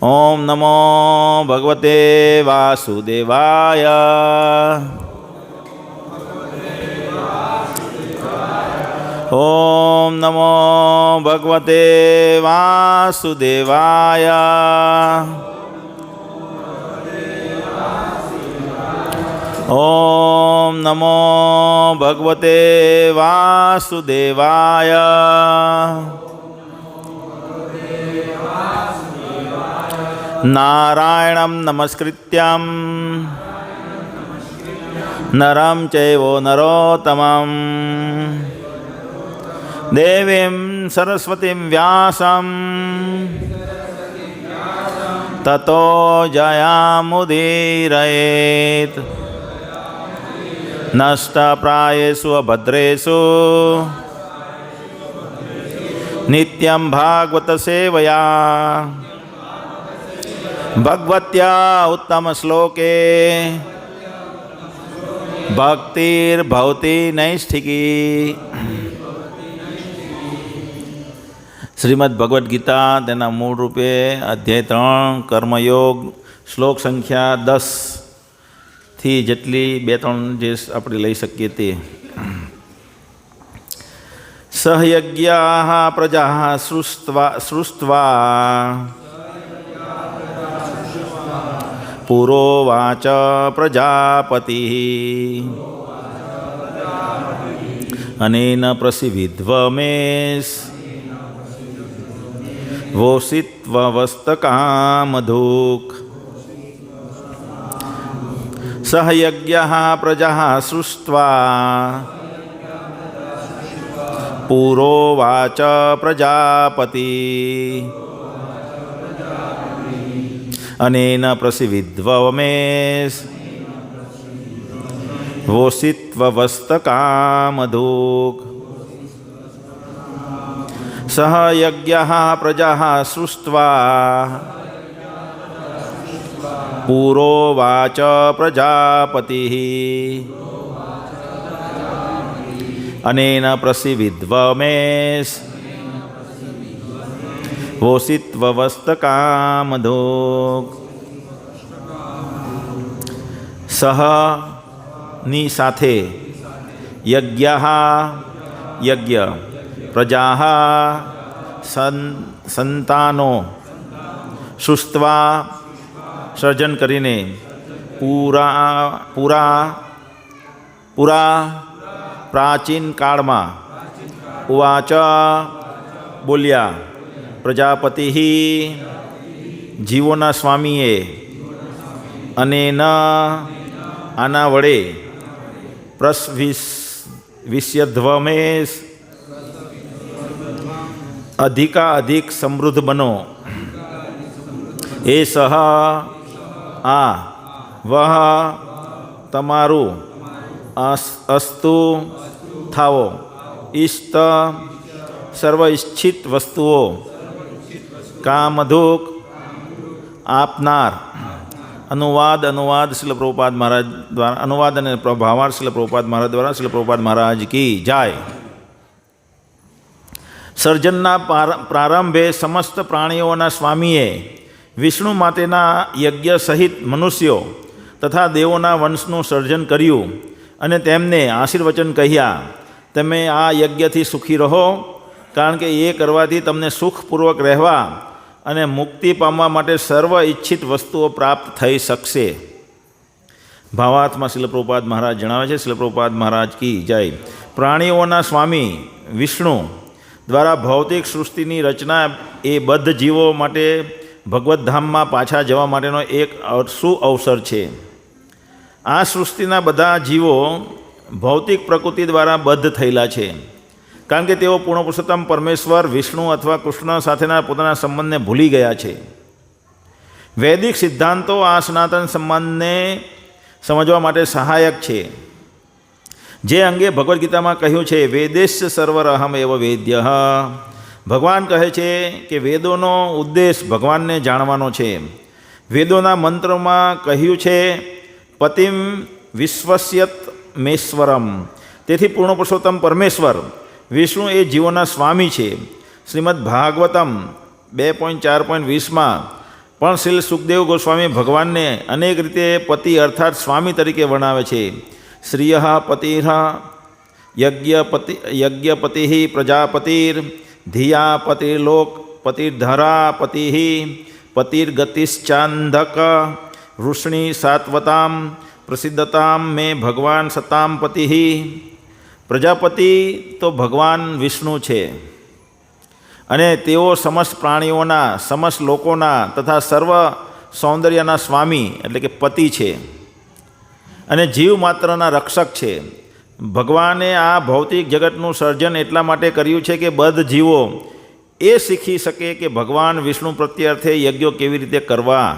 ओम नमो भगवते वासुदेवाय। ओम नमो भगवते वासुदेवाय। ओम नमो भगवते वासुदेवाय। नारायणं नमस्कृत्यं नरं चैव नरोत्तमं देवीं सरस्वतीं व्यासं ततो जयामुदीरयेत्। नष्टप्रायेषु अभद्रेषु नित्यं भागवत सेवया भगवत्या उत्तम श्लोके भक्तिर्भवति नैष्ठिकी। श्रीमद् भगवद गीता तेना मूળ રૂપે અધ્યાય 3 કર્મયોગ શ્લોક સંખ્યા 10 થી જેટલી 2-3 જે આપણે લઈ શકીએ તે. સહયજ્ઞાઃ પ્રજાઃ સૃષ્ટ્વા પુરોવાચ પ્રજાપતિઃ અનેન પ્રસિદ્ધમેષ वोषित्ववस्तकामधुक्। सहयज्ञः प्रजाः सृष्ट्वा पुरोवाच प्रजापति अनेन प्रसिद्ध्वमेष वोषित्ववस्तकामधुक्। सहयज्ञः प्रजाः सृष्ट्वा पुरोवाच प्रजापतिः अनेन प्रसिद्ध्वमेष वोषित्ववस्तकामधुक्। सह ની સાથે યજ્ઞઃ યજ્ઞ પ્રજાઃ સંતાનો સૃષ્ટ્વા સર્જન કરીને પુરા પ્રાચીન કાળમાં ઉવાચ બોલ્યા પ્રજાપતિ જીવોના સ્વામીએ અને ન આના વડે પ્રસ્વિષ્યધ્વમેષ અધિક સમૃદ્ધ બનો. એ સહ આ વહ તમારું અસ્તુ થાવો ઈષ્ટ સર્વ ઈચ્છિત વસ્તુઓ કામધુક આપનાર. અનુવાદ શિલ પ્રભુપાદ મહારાજ દ્વારા અનુવાદ અને ભાવાર્થ શિલ પ્રભુપાદ મહારાજ દ્વારા શિલ પ્રભુપાદ મહારાજ કી જાય. સર્જનના પ્રારંભે સમસ્ત પ્રાણીઓના સ્વામીએ વિષ્ણુ માટેના યજ્ઞ સહિત મનુષ્યો તથા દેવોના વંશનું સર્જન કર્યું અને તેમને આશીર્વચન કહ્યા, તમે આ યજ્ઞથી સુખી રહો, કારણ કે એ કરવાથી તમને સુખપૂર્વક રહેવા અને મુક્તિ પામવા માટે સર્વ ઈચ્છિત વસ્તુઓ પ્રાપ્ત થઈ શકશે. ભાવાર્થમાં શિલ પ્રભુપાદ મહારાજ જણાવે છે, શિલ પ્રભુપાદ મહારાજ કી જય. પ્રાણીઓના સ્વામી વિષ્ણુ દ્વારા ભૌતિક સૃષ્ટિની રચના એ બદ્ધ જીવો માટે ભગવત ધામમાં પાછા જવા માટેનો એક સુઅવસર છે. આ સૃષ્ટિના બધા જીવો ભૌતિક પ્રકૃતિ દ્વારા બદ્ધ થયેલા છે, કારણ કે તેઓ પૂર્ણ પુરુષોત્તમ પરમેશ્વર વિષ્ણુ અથવા કૃષ્ણ સાથેના પોતાના સંબંધને ભૂલી ગયા છે. વૈદિક સિદ્ધાંતો આ સનાતન સંબંધને સમજવા માટે સહાયક છે. જે અંગે ભગવદ્ ગીતામાં કહ્યું છે, વેદેશ સર્વરહમ એવ વેદ્ય. ભગવાન કહે છે કે વેદોનો ઉદ્દેશ ભગવાનને જાણવાનો છે. વેદોના મંત્રમાં કહ્યું છે, પતિમ વિશ્વસ્યત મેશ્વરમ. તેથી પૂર્ણ પુરુષોત્તમ પરમેશ્વર વિષ્ણુ એ જીવોના સ્વામી છે. શ્રીમદ્ ભાગવતમ 2.4.20માં પણ શ્રી સુખદેવ ગોસ્વામી ભગવાનને અનેક રીતે પતિ અર્થાત સ્વામી તરીકે વર્ણવે છે. શ્રિય પતિર યજ્ઞપતિ પ્રજાપતિર ધિયા પતિર્લોક પતિર્ધરા પતિ પતિર્ગતિશ્ચાંધક વૃષ્ણિ સાત્વતામ પ્રસિદ્ધતામ મે ભગવાન સતામ પતિ. પ્રજાપતિ તો ભગવાન વિષ્ણુ છે અને તેઓ સમસ્ત પ્રાણીઓના, સમસ્ત લોકોના તથા સર્વ સૌંદર્યના સ્વામી એટલે કે પતિ છે અને જીવ માત્રના રક્ષક છે. ભગવાને આ ભૌતિક જગતનું સર્જન એટલા માટે કર્યું છે કે બદ્ધ જીવો એ શીખી શકે કે ભગવાન વિષ્ણુ પ્રત્યર્થે યજ્ઞો કેવી રીતે કરવા,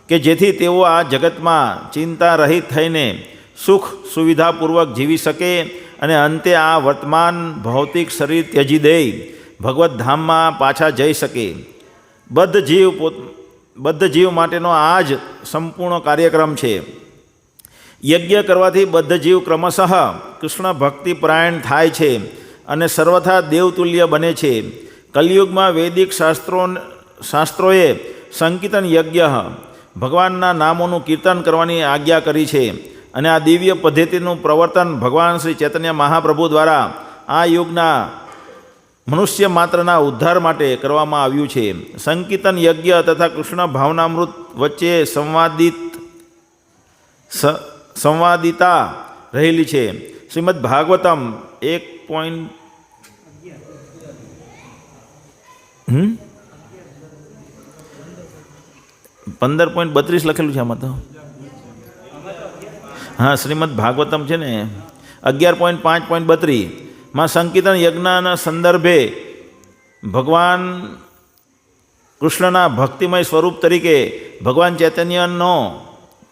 કે જેથી તેઓ આ જગતમાં ચિંતા રહિત થઈને સુખ સુવિધાપૂર્વક જીવી શકે અને અંતે આ વર્તમાન ભૌતિક શરીર ત્યજી દઈ ભગવત ધામમાં પાછા જઈ શકે. બદ્ધ જીવ માટેનો આ જ સંપૂર્ણ કાર્યક્રમ છે. યજ્ઞ કરવાથી બદ્ધ જીવ ક્રમશઃ કૃષ્ણ ભક્તિ પરાયણ થાય છે અને સર્વથા દેવતુલ્ય બને છે. કલિયુગમાં વૈદિક શાસ્ત્રોએ સંકીર્તન યજ્ઞ ભગવાનના નામોનું કીર્તન કરવાની આજ્ઞા કરી છે અને આ દિવ્ય પદ્ધતિનું પ્રવર્તન ભગવાન શ્રી ચૈતન્ય મહાપ્રભુ દ્વારા આ યુગના મનુષ્ય માત્રના ઉદ્ધાર માટે કરવામાં આવ્યું છે. સંકીર્તન યજ્ઞ તથા કૃષ્ણ ભાવનામૃત વચ્ચે સંવાદિતા રહેલી છે. શ્રીમદ ભાગવતમ 15.32 લખેલું છે આમાં તો. હા, શ્રીમદ ભાગવતમ છે ને 11.5.32 માં સંકીર્તન યજ્ઞના સંદર્ભે ભગવાન કૃષ્ણના ભક્તિમય સ્વરૂપ તરીકે ભગવાન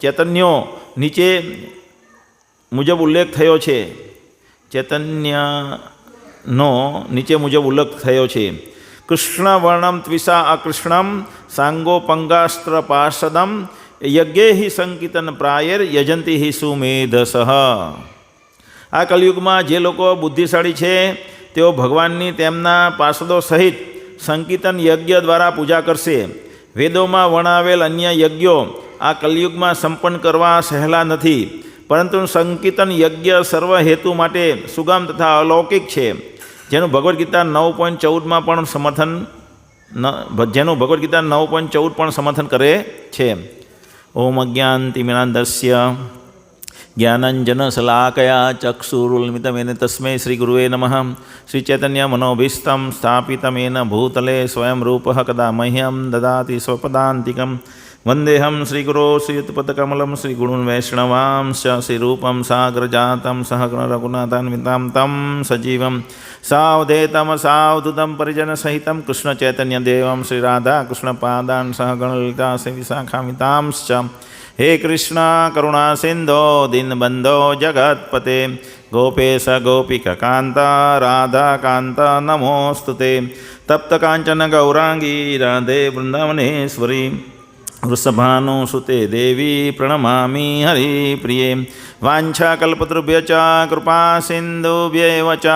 ચૈતન્યો નીચે મુજબ ઉલ્લેખ થયો છે. ચૈતન્યનો નીચે મુજબ ઉલ્લેખ થયો છે. કૃષ્ણ વર્ણમ ત્વિષા અકૃષ્ણમ સાંગોપંગાસ્ત્ર પાર્ષદમ યજ્ઞે હિ સંકીર્તન પ્રાયર યજંતી હિ સુમેધસઃ. આ કલયુગમાં જે લોકો બુદ્ધિશાળી છે તેઓ ભગવાનની તેમના પાર્ષદો સહિત સંકીર્તન યજ્ઞ દ્વારા પૂજા કરશે. વેદોમાં વર્ણવેલ અન્ય યજ્ઞો આ કલયુગમાં સંપન્ન કરવા સહેલા નથી, પરંતુ સંકીર્તન યજ્ઞ સર્વ હેતુ માટે સુગમ તથા અલૌકિક છે, જેનું ભગવદ્ ગીતા 9.14 પણ સમર્થન કરે છે. ઓમ અજ્ઞાનતિમિરાન્ધસ્ય જ્ઞાનંજનશલાકયા ચક્ષુરુન્મિલિતમેન તસ્મૈ શ્રી ગુરુવે નમઃ. શ્રી ચૈતન્ય મનોભીષ્ટં સ્થાપિતમેન ભૂતલે સ્વયં રૂપઃ કદા મહ્યં દદાતિ સ્વપદાન્તિકં. વંદેહમ શ્રીગુરો શ્રીયુતપદકમલમ શ્રીગુરૂन् વૈષ્ણવાંશ્ચ શ્રીરૂપં સાગરજાतं સહગણ રઘુનાથાન્વિતાં તં સજીવં સાવધેતમ સાવધૂतं પરિજનસહિतं કૃષ્ણચૈતન્યદેવં શ્રીરાધાકૃષ્ણપાદાन् સહગણ લલિતા શ્રીવિશાખાન્વિતાંશ્ચ. હે કૃષ્ણ કરુણા સિંધો દીનબંધો જગત્પતે ગોપેશ ગોપિકાંત રાધાકાંત નમોસ્તુતે. તપ્તકાંચન ગૌરાંગી રાધે વૃંદાવનેશ્વરી વૃષભાનુસુતે દેવી પ્રણમામિ હરિપ્રિયે. વાંછાકલ્પતૃભ્ય ચ કૃપા સિંધુભ્યૈવ ચ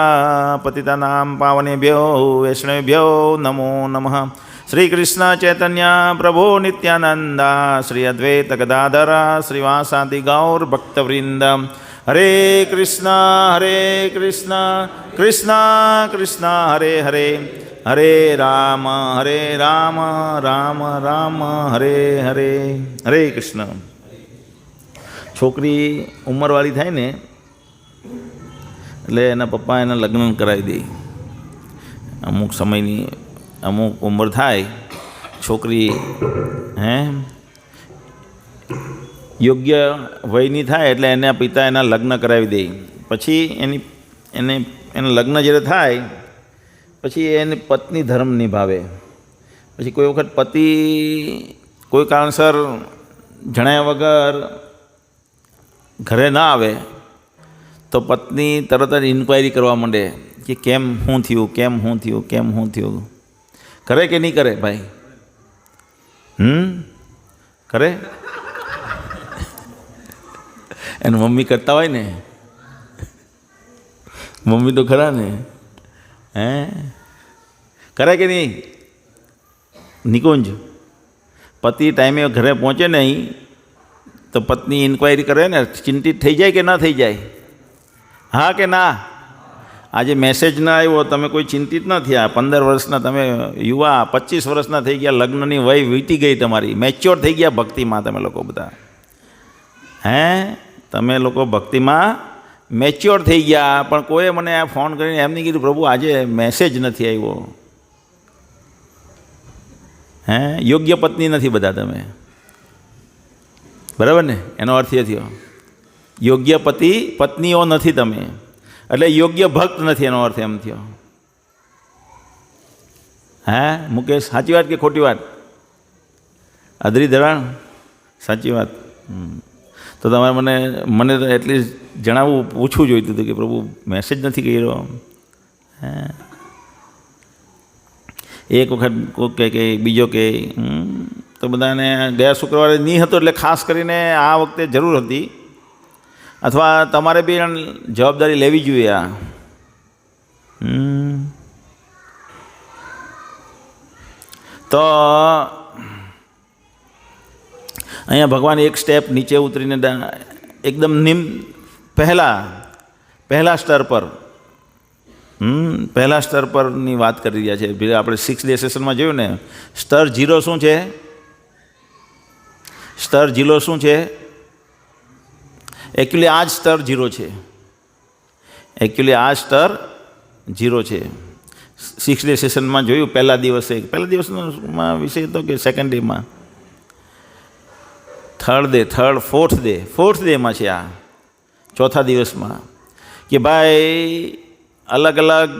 પતિતાનાં પાવનેભ્યો વૈષ્ણવેભ્યો નમો નમઃ. શ્રી કૃષ્ણ ચૈતન્ય પ્રભુ નિત્યાનંદા શ્રી અદ્વૈત ગદાધર શ્રીવાસાદિ ગૌર ભક્તવૃંદ. હરે કૃષ્ણ કૃષ્ણ કૃષ્ણ હરે હરે, હરે રામ રામ રામ હરે હરે. હરે કૃષ્ણ. છોકરી ઉંમરવાળી થાય ને એટલે એના પપ્પા એના લગ્ન કરાવી દે. અમુક સમયની અમુક ઉંમર થાય છોકરી યોગ્ય વયની થાય એટલે એના પિતા એના લગ્ન કરાવી દે. પછી એના લગ્ન જ્યારે થાય પછી એની પત્ની ધર્મ નિભાવે. પછી કોઈ વખત પતિ કોઈ કારણસર જણાયા વગર ઘરે ના આવે તો પત્ની તરત જ ઇન્ક્વાયરી કરવા માંડે કે કેમ શું થયું. કરે કે નહીં કરે ભાઈ? કરે? એની મમ્મી કરતા હોય ને, મમ્મી તો ખરા ને. કરે કે નહીં નિકુંજ? પતિ ટાઈમે ઘરે પહોંચે નહીં તો પત્ની ઇન્ક્વાયરી કરે ને, ચિંતિત થઈ જાય કે ના થઈ જાય? હા કે ના? આજે મેસેજ ના આવ્યો, તમે કોઈ ચિંતિત ન થયા? 15 વર્ષના તમે યુવા, 25 વર્ષના થઈ ગયા, લગ્નની વય વીતી ગઈ તમારી, મેચ્યોર થઈ ગયા ભક્તિમાં તમે લોકો બધા. તમે લોકો ભક્તિમાં મેચ્યોર થઈ ગયા, પણ કોઈએ મને આ ફોન કરીને એમ નહીં કીધું પ્રભુ આજે મેસેજ નથી આવ્યો. યોગ્ય પત્ની નથી બધા તમે, બરાબર ને? એનો અર્થ એ થયો યોગ્ય પત્નીઓ નથી તમે, એટલે યોગ્ય ભક્ત નથી, એનો અર્થ એમ થયો. મુકેશ, સાચી વાત કે ખોટી વાત? અધરી ધરાણ, સાચી વાત. તો તમારે મને તો એટલી જણાવવું, પૂછવું જોઈતું હતું કે પ્રભુ મેસેજ નથી કર્યો. એક વખત કોઈક કહે, બીજો કહે, તો બધાને ગયા શુક્રવારે નહીં હતો એટલે ખાસ કરીને આ વખતે જરૂર હતી, અથવા તમારે બી જવાબદારી લેવી જોઈએ. આ તો અહીંયા ભગવાન એક સ્ટેપ નીચે ઉતરીને એકદમ પહેલા સ્તર પરની વાત કરી રહ્યા છે. આપણે 6 ડે સેશનમાં જોયું ને, સ્તર 0 શું છે? સ્તર 0 શું છે? એકચ્યુઅલી આ જ સ્તર 0 છે. આ સ્તર 0 છે. 6 ડે સેશનમાં જોયું, પહેલા દિવસમાં વિષય હતો કે સેકન્ડ ડેમાં? ફોર્થ ડેમાં છે. આ ચોથા દિવસમાં કે ભાઈ અલગ અલગ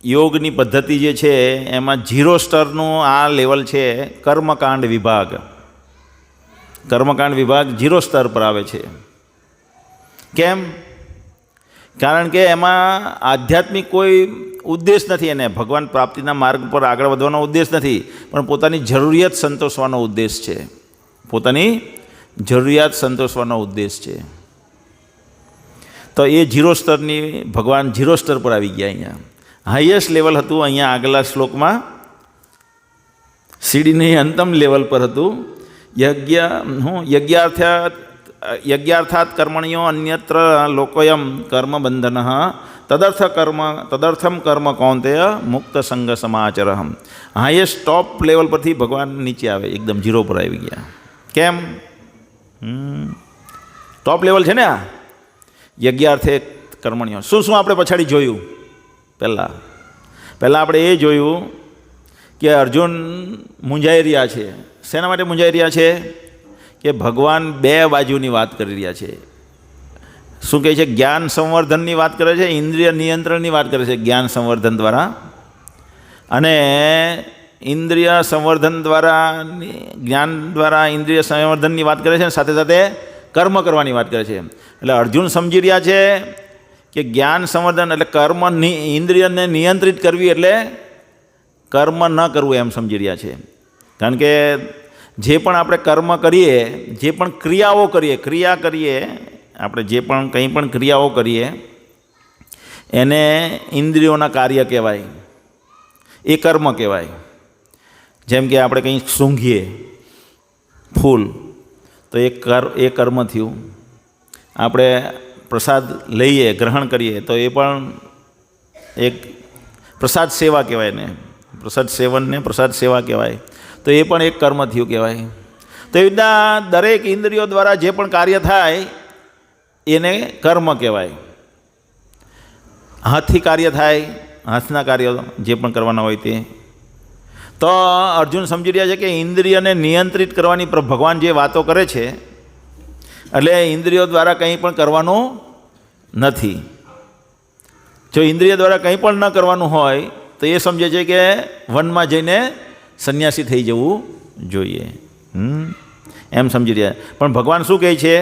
યોગની પદ્ધતિ જે છે એમાં 0 સ્તરનું આ લેવલ છે. કર્મકાંડ વિભાગ 0 સ્તર પર આવે છે. કેમ? કારણ કે એમાં આધ્યાત્મિક કોઈ ઉદ્દેશ નથી, એને ભગવાન પ્રાપ્તિના માર્ગ પર આગળ વધવાનો ઉદ્દેશ નથી, પણ પોતાની જરૂરિયાત સંતોષવાનો ઉદ્દેશ છે. તો એ 0 સ્તરની ભગવાન 0 સ્તર પર આવી ગયા. અહીંયા હાઈએસ્ટ લેવલ હતું. અહીંયા આગલા શ્લોકમાં સીડીની અંતમ લેવલ પર હતું. યજ્ઞાર્થાત કર્મણ્યો અન્યત્ર લોકોયમ કર્મ બંધન તદર્થમ કર્મ કૌંતેય મુક્ત સંગ સમાચરહમ. હાઈએસ્ટ ટોપ લેવલ પરથી ભગવાન નીચે આવે, એકદમ 0 પર આવી ગયા. કેમ? ટોપ લેવલ છે ને આ યજ્ઞાર્થે કર્મણ્યો. શું આપણે પછાડી જોયું? પહેલાં આપણે એ જોયું કે અર્જુન મૂંઝાઈ રહ્યા છે. શેના માટે મૂંઝાઈ રહ્યા છે? કે ભગવાન 2 બાજુની વાત કરી રહ્યા છે. શું કહે છે? જ્ઞાન સંવર્ધનની વાત કરે છે, ઇન્દ્રિય નિયંત્રણની વાત કરે છે જ્ઞાન સંવર્ધન દ્વારા, અને ઇન્દ્રિય સંવર્ધન દ્વારા, જ્ઞાન દ્વારા ઇન્દ્રિય સંવર્ધનની વાત કરે છે, સાથે સાથે કર્મ કરવાની વાત કરે છે. એટલે અર્જુન સમજી રહ્યા છે કે જ્ઞાન સંવર્ધન એટલે ઇન્દ્રિયને નિયંત્રિત કરવી એટલે કર્મ ન કરવું, એમ સમજી રહ્યા છે. કારણ કે જે પણ આપણે કર્મ કરીએ, જે પણ ક્રિયા કરીએ, આપણે જે પણ કંઈ પણ ક્રિયાઓ કરીએ એને ઇન્દ્રિયોના કાર્ય કહેવાય, એ કર્મ કહેવાય. જેમ કે આપણે કંઈ સૂંઘીએ ફૂલ, તો એ કર્મ થયું. આપણે પ્રસાદ લઈએ, ગ્રહણ કરીએ, તો એ પણ એક પ્રસાદ સેવા કહેવાય ને, પ્રસાદ સેવનને પ્રસાદ સેવા કહેવાય. તો એ પણ એક કર્મ થયું કહેવાય. તો એ રીતના દરેક ઇન્દ્રિયો દ્વારા જે પણ કાર્ય થાય એને કર્મ કહેવાય. હાથથી કાર્ય થાય, હાથના કાર્ય જે પણ કરવાના હોય તે. તો અર્જુન સમજી રહ્યા છે કે ઇન્દ્રિયને નિયંત્રિત કરવાની ભગવાન જે વાતો કરે છે, એટલે ઇન્દ્રિયો દ્વારા કંઈ પણ કરવાનું નથી. જો ઇન્દ્રિય દ્વારા કંઈ પણ ન કરવાનું હોય તો એ સમજે છે કે વનમાં જઈને સંન્યાસી થઈ જવું જોઈએ, એમ સમજી રહ્યા. પણ ભગવાન શું કહે છે?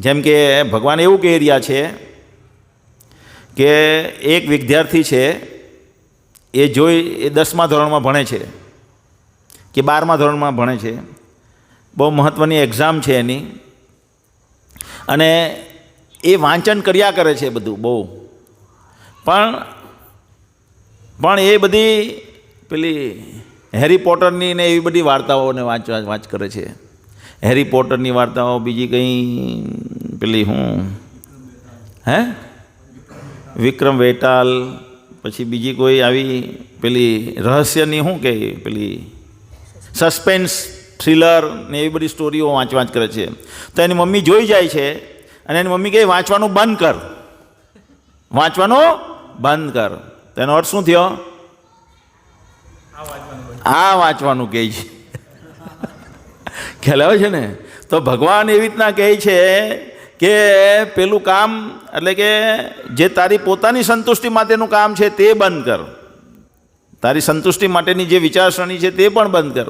જેમ કે ભગવાન એવું કહી રહ્યા છે કે એક વિદ્યાર્થી છે, એ 10મા ધોરણમાં ભણે છે કે 12મા ધોરણમાં ભણે છે, બહુ મહત્ત્વની એક્ઝામ છે એની, અને એ વાંચન કર્યા કરે છે બધું બહુ, પણ એ બધી પેલી હેરી પોટરની ને એવી બધી વાર્તાઓને વાંચ કરે છે. હેરી પોટરની વાર્તાઓ, બીજી કંઈ પેલી હે વિક્રમ વેતાલ, પછી બીજી કોઈ આવી પેલી રહસ્યની કે પેલી સસ્પેન્સ થ્રિલર ને એવી બધી સ્ટોરીઓ વાંચ કરે છે. તો એની મમ્મી જોઈ જાય છે અને એની મમ્મી કહે વાંચવાનું બંધ કર, વાંચવાનું બંધ કર. તો એનો અર્થ શું થયો? આ વાંચવાનું કહે છે. ખ્યાલ આવે છે ને? તો ભગવાન એવી રીતના કહે છે કે પેલું કામ એટલે કે જે તારી પોતાની સંતુષ્ટિ માટેનું કામ છે તે બંધ કર, તારી સંતુષ્ટિ માટેની જે વિચારસરણી છે તે પણ બંધ કર,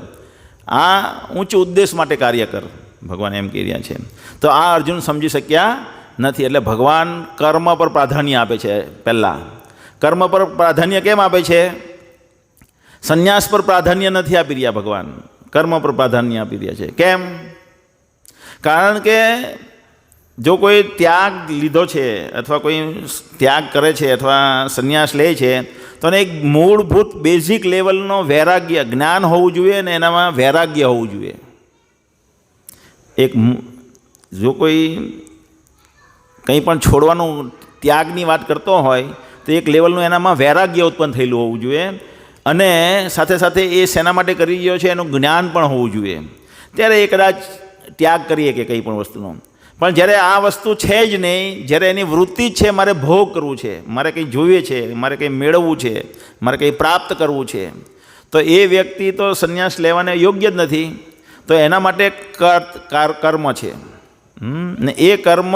આ ઉચ્ચ ઉદ્દેશ માટે કાર્ય કર, ભગવાન એમ કહી રહ્યા છે. તો આ અર્જુન સમજી શક્યા નથી. એટલે ભગવાન કર્મ પર પ્રાધાન્ય આપે છે. પહેલાં કર્મ પર પ્રાધાન્ય કેમ આપે છે? સંન્યાસ પર પ્રાધાન્ય નથી આપી રહ્યા ભગવાન, કર્મ પર પ્રાધાન્ય આપી રહ્યા છે. કેમ? કારણ કે જો કોઈ ત્યાગ લીધો છે અથવા કોઈ ત્યાગ કરે છે અથવા સંન્યાસ લે છે તો એને એક મૂળભૂત બેઝિક લેવલનો વૈરાગ્ય, જ્ઞાન હોવું જોઈએ ને એનામાં વૈરાગ્ય હોવું જોઈએ. એક જો કોઈ કંઈ પણ છોડવાનું ત્યાગની વાત કરતો હોય તો એક લેવલનું એનામાં વૈરાગ્ય ઉત્પન્ન થયેલું હોવું જોઈએ અને સાથે સાથે એ શેના માટે કરી રહ્યો છે એનું જ્ઞાન પણ હોવું જોઈએ. ત્યારે એ કદાચ ત્યાગ કરીએ કે કંઈ પણ વસ્તુનો. પણ જ્યારે આ વસ્તુ છે જ નહીં, જ્યારે એની વૃત્તિ જ છે મારે ભોગ કરવું છે, મારે કંઈ જોઈએ છે, મારે કંઈ મેળવવું છે, મારે કંઈ પ્રાપ્ત કરવું છે, તો એ વ્યક્તિ તો સંન્યાસ લેવાને યોગ્ય જ નથી. તો એના માટે કર્મ છે ને એ કર્મ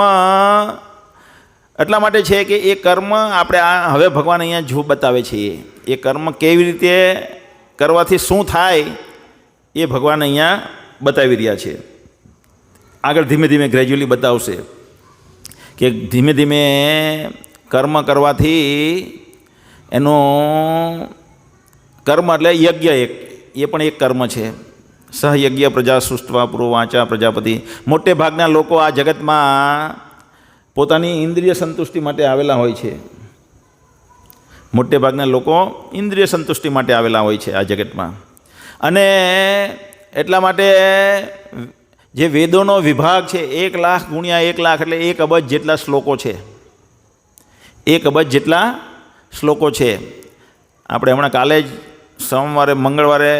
એટલા માટે છે કે એ કર્મ આપણે આ હવે ભગવાન અહીંયા જો બતાવે છે એ કર્મ કેવી રીતે કરવાથી શું થાય એ ભગવાન અહીંયા બતાવી રહ્યા છે. આગળ ધીમે ધીમે ગ્રેજ્યુઅલી બતાવશે કે ધીમે ધીમે કર્મ કરવાથી એનું કર્મ એટલે યજ્ઞ એ પણ એક કર્મ છે. સહયજ્ઞ પ્રજા સૃષ્ટવા પૂર્વવાચા પ્રજાપતિ. મોટે ભાગના લોકો આ જગતમાં પોતાની ઇન્દ્રિય સંતુષ્ટિ માટે આવેલા હોય છે. મોટે ભાગના લોકો ઇન્દ્રિય સંતુષ્ટિ માટે આવેલા હોય છે આ જગતમાં. અને એટલા માટે જે વેદોનો વિભાગ છે 1,00,000 ગુણ્યા 1,00,000 એટલે 1 અબજ જેટલા શ્લોકો છે. 1 અબજ જેટલા શ્લોકો છે. આપણે હમણાં કાલે જ સોમવારે મંગળવારે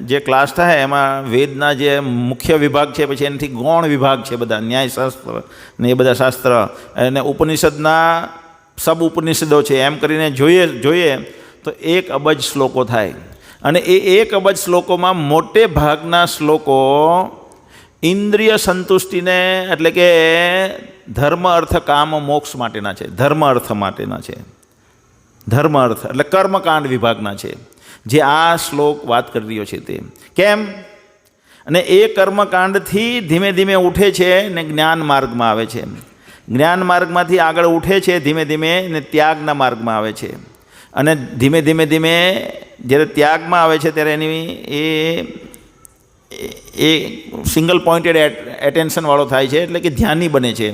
જે ક્લાસ થાય એમાં વેદના જે મુખ્ય વિભાગ છે, પછી એનાથી ગૌણ વિભાગ છે બધા, ન્યાયશાસ્ત્ર ને એ બધા શાસ્ત્ર અને ઉપનિષદના સબ ઉપનિષદો છે, એમ કરીને જોઈએ તો 1 અબજ શ્લોકો થાય. અને એ 1 અબજ શ્લોકોમાં મોટે ભાગના શ્લોકો ઇન્દ્રિય સંતુષ્ટિને એટલે કે ધર્મ અર્થ કામ મોક્ષ માટેના છે. ધર્મ અર્થ માટેના છે. ધર્મ અર્થ એટલે કર્મકાંડ વિભાગના છે જે આ શ્લોક વાત કરી રહ્યો છે તે. કેમ? અને એ કર્મકાંડથી ધીમે ધીમે ઉઠે છે ને જ્ઞાન માર્ગમાં આવે છે. જ્ઞાન માર્ગમાંથી આગળ ઉઠે છે ધીમે ધીમે ને ત્યાગના માર્ગમાં આવે છે. અને ધીમે ધીમે ધીમે જ્યારે ત્યાગમાં આવે છે ત્યારે એની એ સિંગલ પોઈન્ટેડ એટેન્શનવાળો થાય છે, એટલે કે ધ્યાની બને છે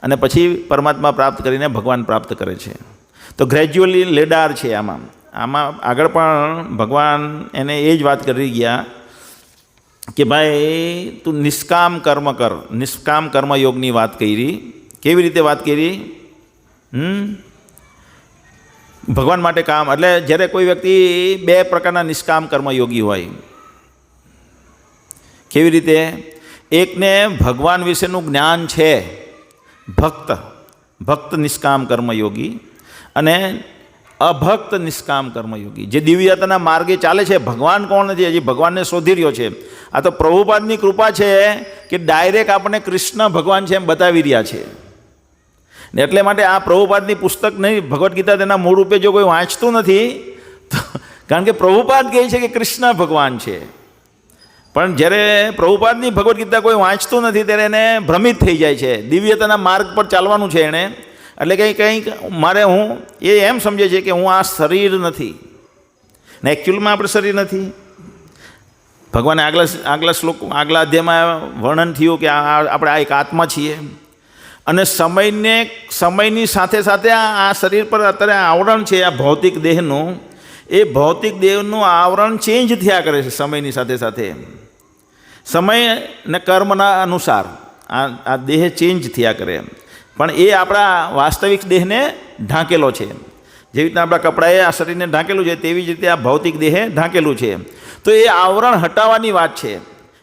અને પછી પરમાત્મા પ્રાપ્ત કરીને ભગવાન પ્રાપ્ત કરે છે. તો ગ્રેજ્યુઅલી લેડાર છે આમાં આગળ પણ ભગવાન એને એ જ વાત કરી ગયા કે ભાઈ તું નિષ્કામ કર્મ કર. નિષ્કામ કર્મયોગની વાત કરી. કેવી રીતે વાત કરી? ભગવાન માટે કામ એટલે જ્યારે કોઈ વ્યક્તિ 2 પ્રકારના નિષ્કામ કર્મયોગી હોય. કેવી રીતે? એકને ભગવાન વિશેનું જ્ઞાન છે, ભક્ત નિષ્કામ કર્મયોગી, અને અભક્ત નિષ્કામ કર્મયોગી જે દિવ્યતાના માર્ગે ચાલે છે. ભગવાન કોણ નથી, હજી ભગવાનને શોધી રહ્યો છે. આ તો પ્રભુપાદની કૃપા છે કે ડાયરેક્ટ આપણને કૃષ્ણ ભગવાન છે એમ બતાવી રહ્યા છે. ને એટલે માટે આ પ્રભુપાદની પુસ્તક નહીં, ભગવદ્ ગીતા તેના મૂળ રૂપે જો કોઈ વાંચતું નથી તો, કારણ કે પ્રભુપાદ કહે છે કે કૃષ્ણ ભગવાન છે, પણ જ્યારે પ્રભુપાદની ભગવદ્ ગીતા કોઈ વાંચતું નથી ત્યારે એને ભ્રમિત થઈ જાય છે. દિવ્યતાના માર્ગ પર ચાલવાનું છે એણે, એટલે કંઈક મારે હું એ એમ સમજે છે કે હું આ શરીર નથી ને એકચ્યુઅલમાં આપણે શરીર નથી. ભગવાને આગલા અધ્યાયમાં વર્ણન થયું કે આપણે આ એક આત્મા છીએ અને સમયની સાથે સાથે આ શરીર પર અત્યારે આવરણ છે આ ભૌતિક દેહનું, એ ભૌતિક દેહનું આવરણ ચેન્જ થયા કરે છે સમયની સાથે સાથે. સમય ને કર્મના અનુસાર આ દેહ ચેન્જ થયા કરે, પણ એ આપણા વાસ્તવિક દેહને ઢાંકેલો છે. જેવી રીતના આપણા કપડાએ આ શરીરને ઢાંકેલું છે તેવી જ રીતે આ ભૌતિક દેહે ઢાંકેલું છે. તો એ આવરણ હટાવવાની વાત છે.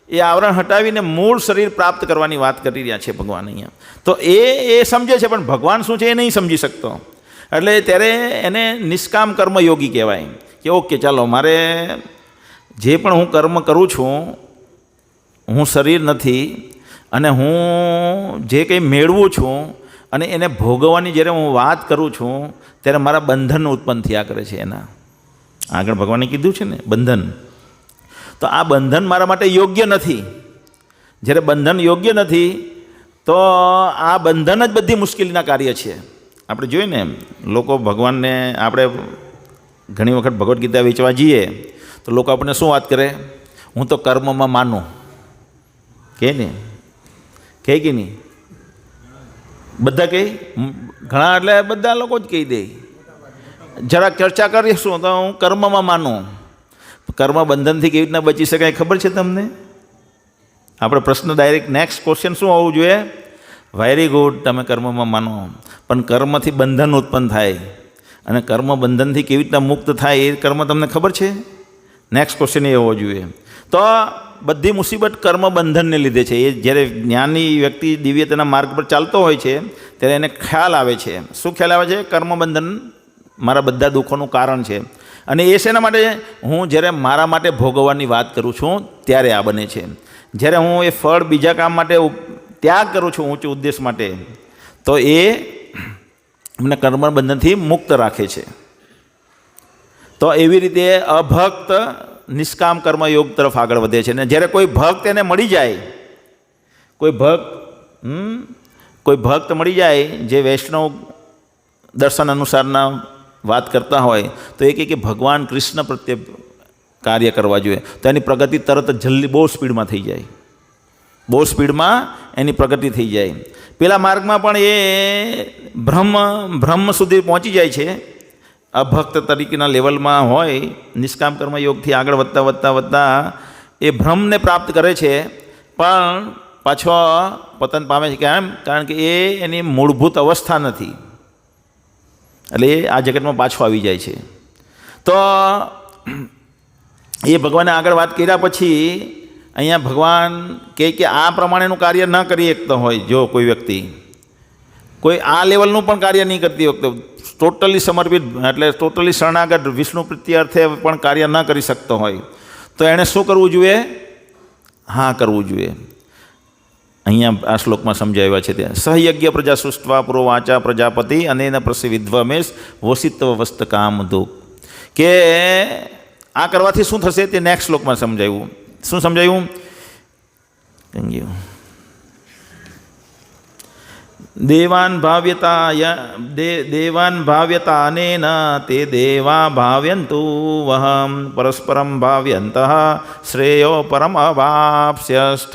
એ આવરણ હટાવીને મૂળ શરીર પ્રાપ્ત કરવાની વાત કરી રહ્યા છે ભગવાન અહીંયા. તો એ સમજે છે, પણ ભગવાન શું છે એ નહીં સમજી શકતો. એટલે ત્યારે એને નિષ્કામ કર્મયોગી કહેવાય કે ઓકે ચાલો, મારે જે પણ હું કર્મ કરું છું, હું શરીર નથી, અને હું જે કંઈ મેળવું છું અને એને ભોગવવાની જ્યારે હું વાત કરું છું ત્યારે મારા બંધન ઉત્પન્ન થયા કરે છે. એના આગળ ભગવાને કીધું છે ને બંધન. તો આ બંધન મારા માટે યોગ્ય નથી. જ્યારે બંધન યોગ્ય નથી તો આ બંધન જ બધી મુશ્કેલીના કાર્ય છે. આપણે જોઈએ ને, લોકો ભગવાનને, આપણે ઘણી વખત ભગવદ્ ગીતા વેચવા જઈએ તો લોકો આપણને શું વાત કરે? હું તો કર્મમાં માનું. કે ને કહે કે નહીં? બધા કહે, ઘણા એટલે બધા લોકો જ કહી દે. જરાક ચર્ચા કરીશું તો હું કર્મમાં માનું. કર્મ બંધનથી કેવી રીતના બચી શકાય ખબર છે તમને? આપણે પ્રશ્ન ડાયરેક્ટ નેક્સ્ટ ક્વેશ્ચન શું હોવું જોઈએ? વેરી ગુડ, તમે કર્મમાં માનો, પણ કર્મથી બંધન ઉત્પન્ન થાય, અને કર્મ બંધનથી કેવી રીતના મુક્ત થાય એ કર્મ તમને ખબર છે? નેક્સ્ટ ક્વેશ્ચન એ હોવો જોઈએ. તો બધી મુસીબત કર્મ બંધનને લીધે છે. એ જ્યારે જ્ઞાની વ્યક્તિ દિવ્યતાના માર્ગ પર ચાલતો હોય છે ત્યારે એને ખ્યાલ આવે છે. શું ખ્યાલ આવે છે? કર્મ બંધન મારા બધા દુઃખોનું કારણ છે. અને એ શેના માટે? હું જ્યારે મારા માટે ભોગવવાની વાત કરું છું ત્યારે આ બને છે. જ્યારે હું એ ફળ બીજા કામ માટે ત્યાગ કરું છું ઊંચું ઉદ્દેશ માટે, તો એ મને કર્મ બંધનથી મુક્ત રાખે છે. તો એવી રીતે અભક્ત નિષ્કામ કર્મયોગ તરફ આગળ વધે છે. ને જ્યારે કોઈ ભક્ત એને મળી જાય, કોઈ ભક્ત મળી જાય જે વૈષ્ણવ દર્શન અનુસારના વાત કરતા હોય, તો એ કહે કે ભગવાન કૃષ્ણ પ્રત્યે કાર્ય કરવા જોઈએ, તો એની પ્રગતિ તરત જલ્દી બહુ સ્પીડમાં થઈ જાય. બહુ સ્પીડમાં એની પ્રગતિ થઈ જાય. પેલા માર્ગમાં પણ એ બ્રહ્મ સુધી પહોંચી જાય છે. અભક્ત તરીકેના લેવલમાં હોય, નિષ્કામ કર્મયોગથી આગળ વધતા એ બ્રહ્મને પ્રાપ્ત કરે છે, પણ પાછો પતન પામે છે. કેમ? કારણ કે એ એની મૂળભૂત અવસ્થા નથી, એટલે એ આ જગતમાં પાછો આવી જાય છે. તો એ ભગવાને આગળ વાત કર્યા પછી અહીંયા ભગવાન કહે કે આ પ્રમાણેનું કાર્ય ન કરી શકતો હોય, જો કોઈ વ્યક્તિ કોઈ આ લેવલનું પણ કાર્ય નહીં કરતી વખતે ટોટલી સમર્પિત, એટલે ટોટલી શરણાગત વિષ્ણુ પ્રીત્યર્થે પણ કાર્ય ન કરી શકતો હોય, તો એણે શું કરવું જોઈએ? હા કરવું જોઈએ. અહીંયા આ શ્લોકમાં સમજાવ્યા છે ત્યાં સહયજ્ઞ પ્રજા સૃષ્ટવા પૂર્વ વાચા પ્રજાપતિ અને પ્રસિદ્ધમેશ વસિત્વ વસ્ત કામ દુઃખ. કે આ કરવાથી શું થશે તે નેક્સ્ટ શ્લોકમાં સમજાવ્યું. શું સમજાયું? Thank you. દેવાન ભાવ્યતા અનેન તે દેવા ભાવ્યંતુ વહમ પરસ્પરમ ભાવ્યંત શ્રેયો પરમ અવાપ્સ્યષ્ટ.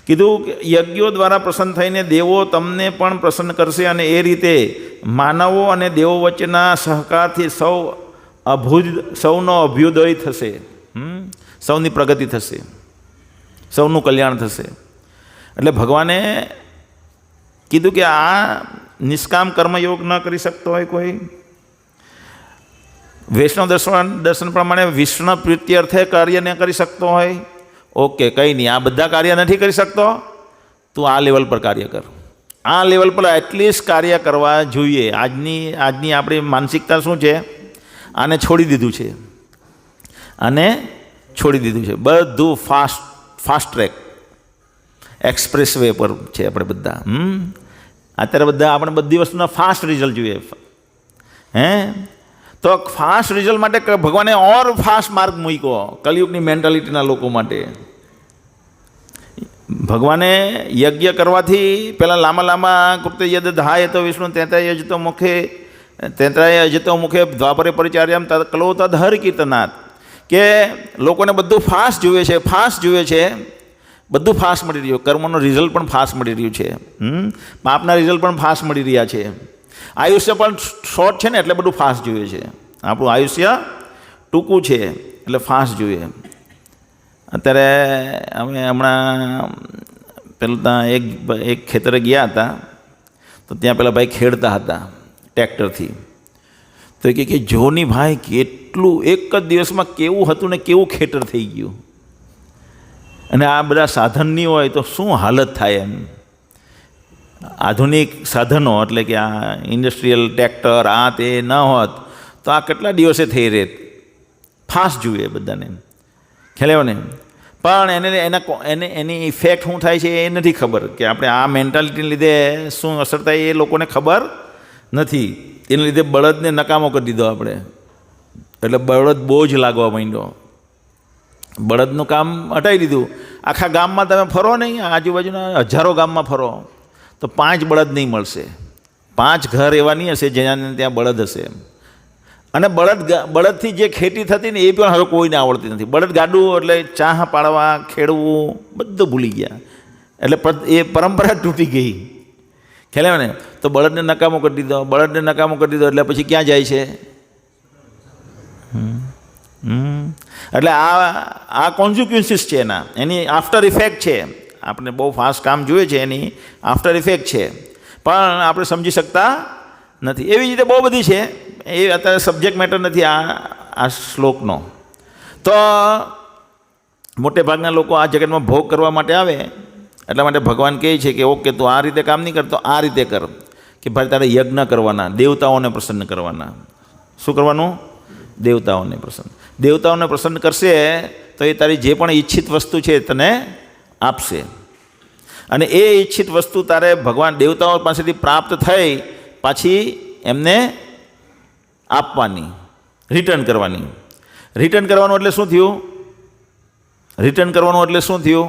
કીધું કે યજ્ઞો દ્વારા પ્રસન્ન થઈને દેવો તમને પણ પ્રસન્ન કરશે, અને એ રીતે માનવો અને દેવો વચ્ચેના સહકારથી સૌનો અભ્યુદય થશે, સૌની પ્રગતિ થશે, સૌનું કલ્યાણ થશે. એટલે ભગવાને કીધું કે આ નિષ્કામ કર્મયોગ ન કરી શકતો હોય કોઈ, વૈષ્ણવ દર્શન પ્રમાણે વિષ્ણુ પ્રીત્યર્થે કાર્ય ન કરી શકતો હોય, ઓકે કંઈ નહીં, આ બધા કાર્ય નથી કરી શકતો, તું આ લેવલ પર કાર્ય કર. આ લેવલ પર એટલીસ્ટ કાર્ય કરવા જોઈએ. આજની આપણી માનસિકતા શું છે? આને છોડી દીધું છે, આને છોડી દીધું છે. બધું ફાસ્ટ ટ્રેક એક્સપ્રેસ વે પર છે આપણે બધા. અત્યારે આપણે બધી વસ્તુના ફાસ્ટ રિઝલ્ટ જોઈએ. તો ફાસ્ટ રિઝલ્ટ માટે ભગવાને ઓર ફાસ્ટ માર્ગ મૂક્યો કલિયુગની મેન્ટાલિટીના લોકો માટે. ભગવાને યજ્ઞ કરવાથી પહેલાં લાંબા કૃત્ય યદ ધાય તો વિષ્ણુ તેત્રાય અજતો મુખે દ્વાપરે પરિચાર્યમ કલો તદ હર કીર્તનાથ. કે લોકોને બધું ફાસ્ટ જોઈએ છે, બધું ફાસ્ટ મળી રહ્યું. કર્મનો રિઝલ્ટ પણ ફાસ્ટ મળી રહ્યું છે, પાપના રિઝલ્ટ પણ ફાસ્ટ મળી રહ્યા છે. આયુષ્ય પણ શોર્ટ છે ને, એટલે બધું ફાસ્ટ જોઈએ છે. આપણું આયુષ્ય ટૂંકું છે એટલે ફાસ્ટ જોઈએ. અત્યારે અમે હમણાં પેલું ત્યાં એક ખેતરે ગયા હતા, તો ત્યાં પેલા ભાઈ ખેડતા હતા ટ્રેક્ટરથી. તો એ કે જોની ભાઈ કેટલું એક જ દિવસમાં કેવું હતું ને કેવું ખેતર થઈ ગયું, અને આ બધા સાધન નહીં હોય તો શું હાલત થાય એમ. આધુનિક સાધનો એટલે કે આ ઇન્ડસ્ટ્રીયલ ટ્રેક્ટર આ તે ન હોત તો આ કેટલા દિવસે થઈ રહેત. ફાસ્ટ જોઈએ બધાને, ખ્યાલ આવ્યો ને. પણ એની ઇફેક્ટ શું થાય છે એ નથી ખબર, કે આપણે આ મેન્ટાલિટીને લીધે શું અસર થાય એ લોકોને ખબર નથી. એને લીધે બળદને નકામો કરી દીધો આપણે, એટલે બળદ બોજ લાગવા માંડ્યો. બળદનું કામ હટાવી દીધું. આખા ગામમાં તમે ફરો નહીં, આજુબાજુના હજારો ગામમાં ફરો તો 5 બળદ નહીં મળશે. 5 ઘર એવા નહીં હશે જ્યાં ત્યાં બળદ હશે. અને બળદથી જે ખેતી થતી ને એ પણ હવે કોઈને આવડતી નથી. બળદ ગાડું એટલે ચાહ પાડવા, ખેડવું બધું ભૂલી ગયા, એટલે એ પરંપરા તૂટી ગઈ. ખ્યાલ આવે ને. તો બળદને નકામો કરી દીધો, બળદને નકામો કરી દીધો એટલે પછી ક્યાં જાય છે? એટલે આ કોન્સિક્વન્સીસ છે એની આફ્ટર ઇફેક્ટ છે. આપણે બહુ ફાસ્ટ કામ જોઈએ છે, એની આફ્ટર ઇફેક્ટ છે, પણ આપણે સમજી શકતા નથી. એવી રીતે બહુ બધી છે, એ અત્યારે સબ્જેક્ટ મેટર નથી આ શ્લોકનો. તો મોટે ભાગના લોકો આ જગતમાં ભોગ કરવા માટે આવે, એટલા માટે ભગવાન કહે છે કે ઓકે તું આ રીતે કામ નહીં કરતો, આ રીતે કર, કે ભાઈ તારે યજ્ઞ કરવાના, દેવતાઓને પ્રસન્ન કરવાના. શું કરવાનું? દેવતાઓને પ્રસન્ન. દેવતાઓને પ્રસન્ન કરશે તો એ તારી જે પણ ઈચ્છિત વસ્તુ છે તને આપશે, અને એ ઈચ્છિત વસ્તુ તારે ભગવાન દેવતાઓ પાસેથી પ્રાપ્ત થઈ પાછી એમને આપવાની, રિટર્ન કરવાની. રિટર્ન કરવાનું એટલે શું થયું? રિટર્ન કરવાનું એટલે શું થયું?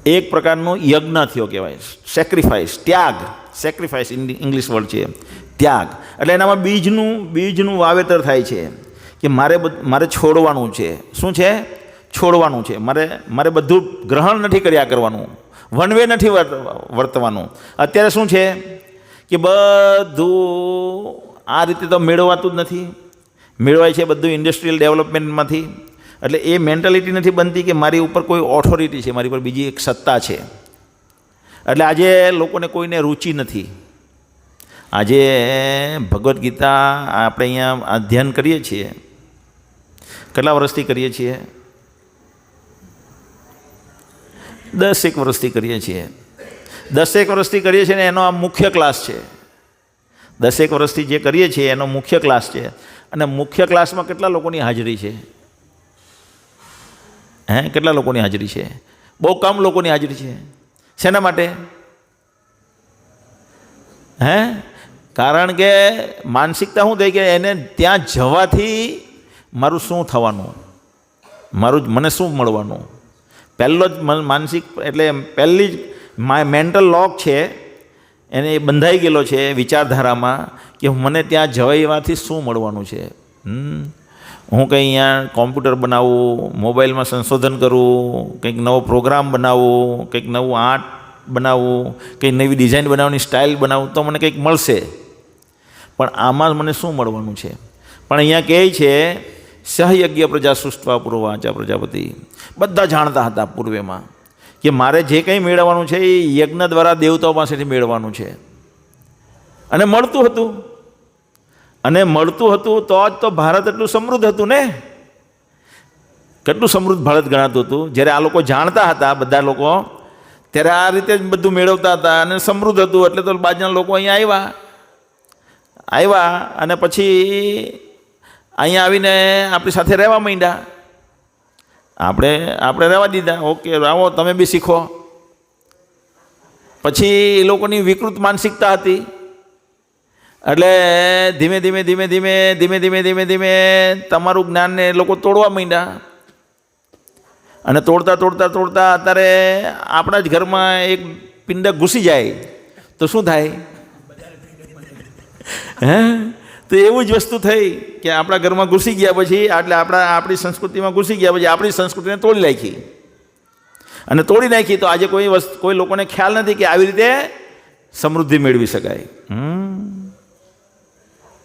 એક પ્રકારનું યજ્ઞ થયો કહેવાય, સેક્રિફાઈસ, ત્યાગ. સેક્રિફાઈસ ઇંગ્લિશ વર્ડ છે, ત્યાગ. એટલે એનામાં બીજનું વાવેતર થાય છે કે મારે છોડવાનું છે. શું છે? છોડવાનું છે. મારે બધું ગ્રહણ નથી કર્યા કરવાનું, વન વે નથી વર્તવાનું. અત્યારે શું છે કે બધું આ રીતે તો મેળવાતું જ નથી, મેળવાય છે બધું ઇન્ડસ્ટ્રીયલ ડેવલપમેન્ટમાંથી. એટલે એ મેન્ટાલિટી નથી બનતી કે મારી ઉપર કોઈ ઓથોરિટી છે, મારી પર બીજી એક સત્તા છે. એટલે આજે લોકોને કોઈને રુચિ નથી. આજે ભગવદ્ ગીતા આપણે અહીંયા અધ્યયન કરીએ છીએ, કેટલા વર્ષથી કરીએ છીએ? 10 વર્ષથી કરીએ છીએ. 10 વર્ષથી કરીએ છીએ ને એનો આ મુખ્ય ક્લાસ છે. 10 વર્ષથી જે કરીએ છીએ એનો મુખ્ય ક્લાસ છે. અને મુખ્ય ક્લાસમાં કેટલા લોકોની હાજરી છે? કેટલા લોકોની હાજરી છે? બહુ કમ લોકોની હાજરી છે. શેના માટે? કારણ કે માનસિકતા શું થઈ કે એને ત્યાં જવાથી મારું શું થવાનું, મને શું મળવાનું. પહેલો જ માનસિક એટલે પહેલી જ મેન્ટલ લોક છે એને બંધાઈ ગયેલો છે વિચારધારામાં કે મને ત્યાં જવાથી શું મળવાનું છે. હું કંઈ અહીંયા કોમ્પ્યુટર બનાવું, મોબાઈલમાં સંશોધન કરું, કંઈક નવો પ્રોગ્રામ બનાવું, કંઈક નવું આર્ટ બનાવું, કંઈક નવી ડિઝાઇન બનાવવાની સ્ટાઇલ બનાવું તો મને કંઈક મળશે, પણ આમાં મને શું મળવાનું છે? પણ અહીંયા કહે છે સહયજ્ઞ પ્રજા સૃષ્ટવા પૂર્વાચા પ્રજાપતિ. બધા જાણતા હતા પૂર્વેમાં કે મારે જે કંઈ મેળવવાનું છે એ યજ્ઞ દ્વારા દેવતાઓ પાસેથી મેળવવાનું છે, અને મળતું હતું. અને મળતું હતું તો જ તો ભારત એટલું સમૃદ્ધ હતું ને. કેટલું સમૃદ્ધ ભારત ગણાતું હતું. જ્યારે આ લોકો જાણતા હતા, બધા લોકો, ત્યારે આ રીતે જ બધું મેળવતા હતા અને સમૃદ્ધ હતું. એટલે તો બાજુના લોકો અહીંયા આવ્યા અને પછી અહીંયા આવીને આપણી સાથે રહેવા માંડ્યા. આપણે રહેવા દીધા. ઓકે આવો તમે બી શીખો. પછી એ લોકોની વિકૃત માનસિકતા હતી. એટલે ધીમે ધીમે તમારું જ્ઞાનને એ લોકો તોડવા માંડ્યા. અને તોડતા અત્યારે આપણા જ ઘરમાં એક પિંડક ઘૂસી જાય તો શું થાય? તો એવું જ વસ્તુ થઈ કે આપણા ઘરમાં ઘૂસી ગયા પછી એટલે આપણી સંસ્કૃતિમાં ઘૂસી ગયા પછી આપણી સંસ્કૃતિને તોડી નાખી. અને તોડી નાખી તો આજે કોઈ લોકોને ખ્યાલ નથી કે આવી રીતે સમૃદ્ધિ મેળવી શકાય.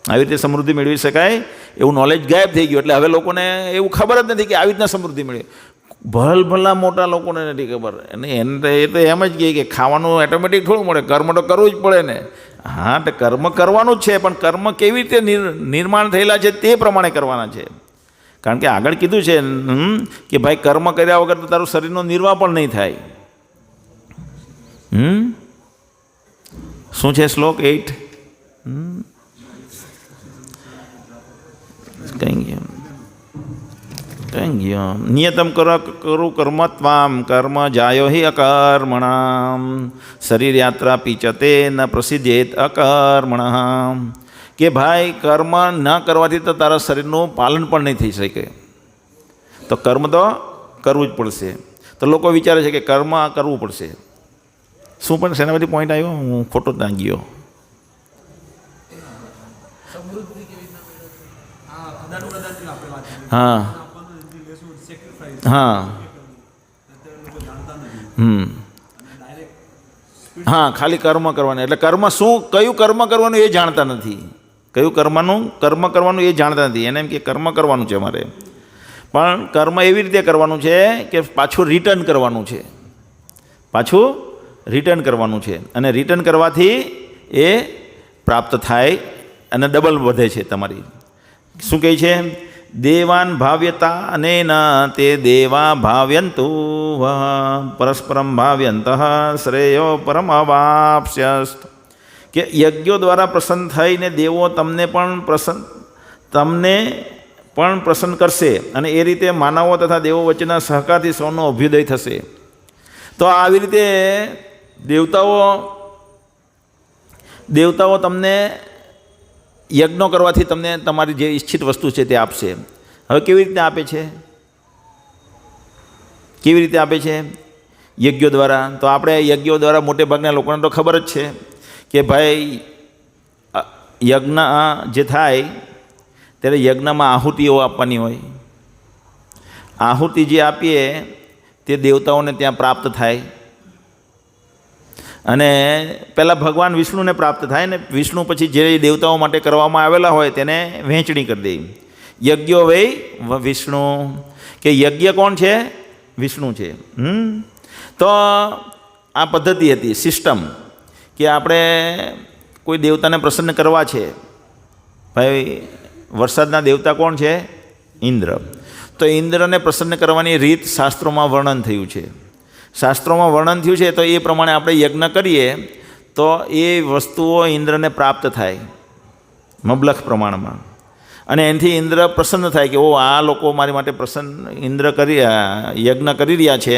આવી રીતે સમૃદ્ધિ મેળવી શકાય એવું નોલેજ ગાયબ થઈ ગયું. એટલે હવે લોકોને એવું ખબર જ નથી કે આવી રીતના સમૃદ્ધિ મળે. ભલા મોટા લોકોને નથી ખબર. અને એને એ તો એમ જ કહે કે ખાવાનું ઓટોમેટિક થોડું મળે, કર્મ તો કરવું જ પડે ને. હા, તો કર્મ કરવાનું જ છે, પણ કર્મ કેવી રીતે નિર્માણ થયેલા છે તે પ્રમાણે કરવાના છે. કારણ કે આગળ કીધું છે કે ભાઈ કર્મ કર્યા વગર તો તારું શરીરનો નિર્વાહ પણ નહીં થાય. શું છે શ્લોક 8? કઈ ગયો? નિયતમ કરું કર્મત્વામ કર્મ જાયો હિ અકર્મણામ શરીર યાત્રા પીચતે ન પ્રસિદ્ધેત અકર્મણ. કે ભાઈ કર્મ ન કરવાથી તો તારા શરીરનું પાલન પણ નહીં થઈ શકે. તો કર્મ તો કરવું જ પડશે. તો લોકો વિચારે છે કે કર્મ કરવું પડશે. શું પણ શેના બધી પોઈન્ટ આવ્યો? હું ખોટો ત્યાં ગયો. હા હા હા, ખાલી કર્મ કરવાનું. એટલે કર્મ શું, કયું કર્મ કરવાનું એ જાણતા નથી. કયું કર્મ કરવાનું એ જાણતા નથી. એને એમ કે કર્મ કરવાનું છે મારે, પણ કર્મ એવી રીતે કરવાનું છે કે પાછું રિટર્ન કરવાનું છે. પાછું રિટર્ન કરવાનું છે. અને રિટર્ન કરવાથી એ પ્રાપ્ત થાય અને ડબલ વધે છે તમારી. શું કહે છે? દેવાન ભાવ્યતા અનેન તે દેવા ભાવ્યંતુ પરસ્પરમ ભાવ્યંત શ્રેયો પરમ અવાપ્સ્યસ્ત. કે યજ્ઞો દ્વારા પ્રસન્ન થઈને દેવો તમને પણ પ્રસન્ન કરશે, અને એ રીતે માનવો તથા દેવો વચ્ચેના સહકારથી સૌનો અભ્યુદય થશે. તો આવી રીતે દેવતાઓ તમને યજ્ઞો કરવાથી તમને તમારી જે ઈચ્છિત વસ્તુ છે તે આપશે. હવે કેવી રીતે આપે છે? કેવી રીતે આપે છે? યજ્ઞો દ્વારા. તો આપણે યજ્ઞો દ્વારા મોટે ભાગના લોકોને તો ખબર જ છે કે ભાઈ યજ્ઞ જે થાય ત્યારે યજ્ઞમાં આહુતિઓ આપવાની હોય. આહુતિ જે આપીએ તે દેવતાઓને ત્યાં પ્રાપ્ત થાય. અને પહેલાં ભગવાન વિષ્ણુને પ્રાપ્ત થાય ને વિષ્ણુ પછી જે દેવતાઓ માટે કરવામાં આવેલા હોય તેને વહેંચણી કરી દે. યજ્ઞો વૈ વિષ્ણુ. કે યજ્ઞ કોણ છે? વિષ્ણુ છે. તો આ પદ્ધતિ હતી, સિસ્ટમ, કે આપણે કોઈ દેવતાને પ્રસન્ન કરવા છે. ભાઈ વરસાદના દેવતા કોણ છે? ઇન્દ્ર. તો ઇન્દ્રને પ્રસન્ન કરવાની રીત શાસ્ત્રોમાં વર્ણન થયું છે. શાસ્ત્રોમાં વર્ણન થયું છે, તો એ પ્રમાણે આપણે યજ્ઞ કરીએ તો એ વસ્તુઓ ઇન્દ્રને પ્રાપ્ત થાય મબલખ પ્રમાણમાં. અને એનાથી ઇન્દ્ર પ્રસન્ન થાય કે ઓ, આ લોકો મારી માટે યજ્ઞ કરી રહ્યા છે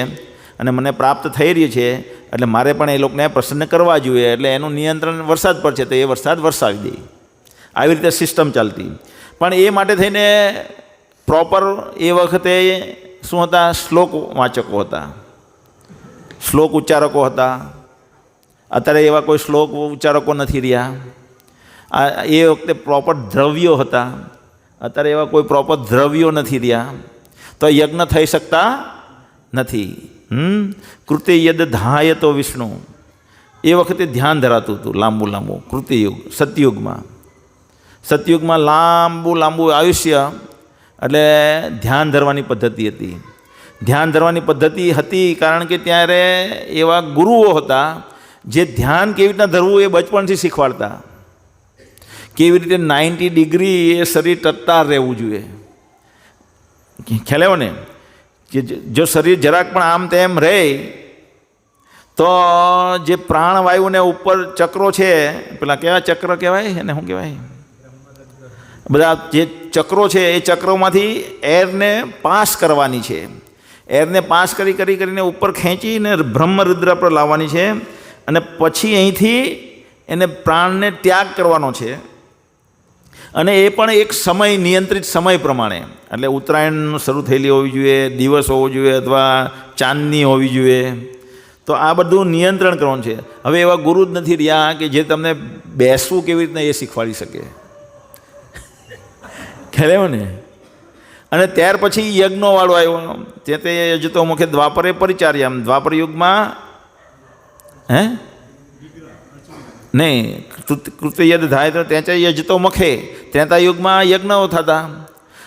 અને મને પ્રાપ્ત થઈ રહી છે, એટલે મારે પણ એ લોકોને પ્રસન્ન કરવા જોઈએ. એટલે એનું નિયંત્રણ વરસાદ પર છે, તો એ વરસાદ વરસાવી દે. આવી રીતે સિસ્ટમ ચાલતી. પણ એ માટે થઈને પ્રોપર એ વખતે શું હતા? શ્લોક વાચકો હતા, શ્લોક ઉચ્ચારકો હતા. અત્યારે એવા કોઈ શ્લોક ઉચ્ચારકો નથી રહ્યા. એ વખતે પ્રોપર દ્રવ્યો હતા. અત્યારે એવા કોઈ પ્રોપર દ્રવ્યો નથી રહ્યા. તો યજ્ઞ થઈ શકતા નથી. કૃત્ય યદ ધાય તો વિષ્ણુ. એ વખતે ધ્યાન ધરાતું હતું લાંબુ કૃતિયુગ. સતયુગમાં લાંબુ આયુષ્ય એટલે ધ્યાન ધરવાની પદ્ધતિ હતી. ધ્યાન ધરવાની પદ્ધતિ હતી કારણ કે ત્યારે એવા ગુરુઓ હતા જે ધ્યાન કેવી રીતના ધરવું એ બચપણથી શીખવાડતા. કેવી રીતે 90 ડિગ્રી એ શરીર ટટ્ટાર રહેવું જોઈએ. ખ્યાલ આવ્યો ને? કે જો શરીર જરાક પણ આમ તેમ રહે તો જે પ્રાણવાયુને ઉપર ચક્રો છે, પેલા કેવા ચક્ર કહેવાય એને, શું કહેવાય, બધા જે ચક્રો છે એ ચક્રોમાંથી એરને પાસ કરવાની છે. એરને પાસ કરીને ઉપર ખેંચીને બ્રહ્મરુદ્ર પર લાવવાની છે. અને પછી અહીંથી એને પ્રાણને ત્યાગ કરવાનો છે. અને એ પણ એક સમય, નિયંત્રિત સમય પ્રમાણે. એટલે ઉત્તરાયણ શરૂ થયેલી હોવી જોઈએ, દિવસ હોવો જોઈએ, અથવા ચાંદની હોવી જોઈએ. તો આ બધું નિયંત્રણ કરવાનું છે. હવે એવા ગુરુ જ નથી રહ્યા કે જે તમને બેસવું કેવી રીતના એ શીખવાડી શકે. ખ્યાલ ને? અને ત્યાર પછી યજ્ઞોવાળો આવ્યો. તે યજતો મુખે દ્વાપરે પરિચાર્યામ. દ્વાપર યુગમાં નહીં, કૃતયજ્ઞ થાય તો ત્યાં યજ તો મખે, ત્રેતા યુગમાં યજ્ઞો થતા.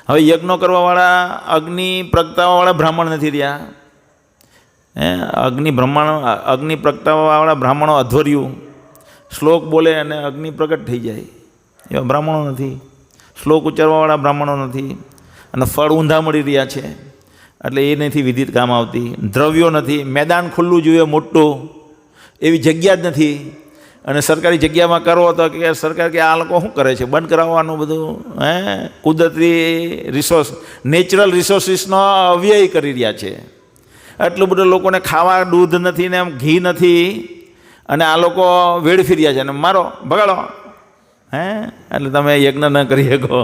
હવે યજ્ઞો કરવાવાળા અગ્નિ પ્રગટાવવાવાળા બ્રાહ્મણ નથી રહ્યા. અગ્નિ પ્રગટાવવાવાળા બ્રાહ્મણો અધ્વર્યું શ્લોક બોલે અને અગ્નિ પ્રગટ થઈ જાય એવા બ્રાહ્મણો નથી. શ્લોક ઉચ્ચારવાવાળા બ્રાહ્મણો નથી. અને ફળ ઊંધા મળી રહ્યા છે એટલે એ નથી વિધિત કામ આવતી. દ્રવ્યો નથી, મેદાન ખુલ્લું જોઈએ મોટું, એવી જગ્યા જ નથી. અને સરકારી જગ્યામાં કરવો તો કે સરકાર કે આ લોકો શું કરે છે, બંધ કરાવવાનું બધું. કુદરતી રિસોર્સ, નેચરલ રિસોર્સિસનો અવ્યય કરી રહ્યા છે. એટલું બધું લોકોને ખાવા દૂધ નથી ને એમ ઘી નથી, અને આ લોકો વેડફી રહ્યા છે અને મારો બગાડો. એટલે તમે યજ્ઞ ન કરી શકો.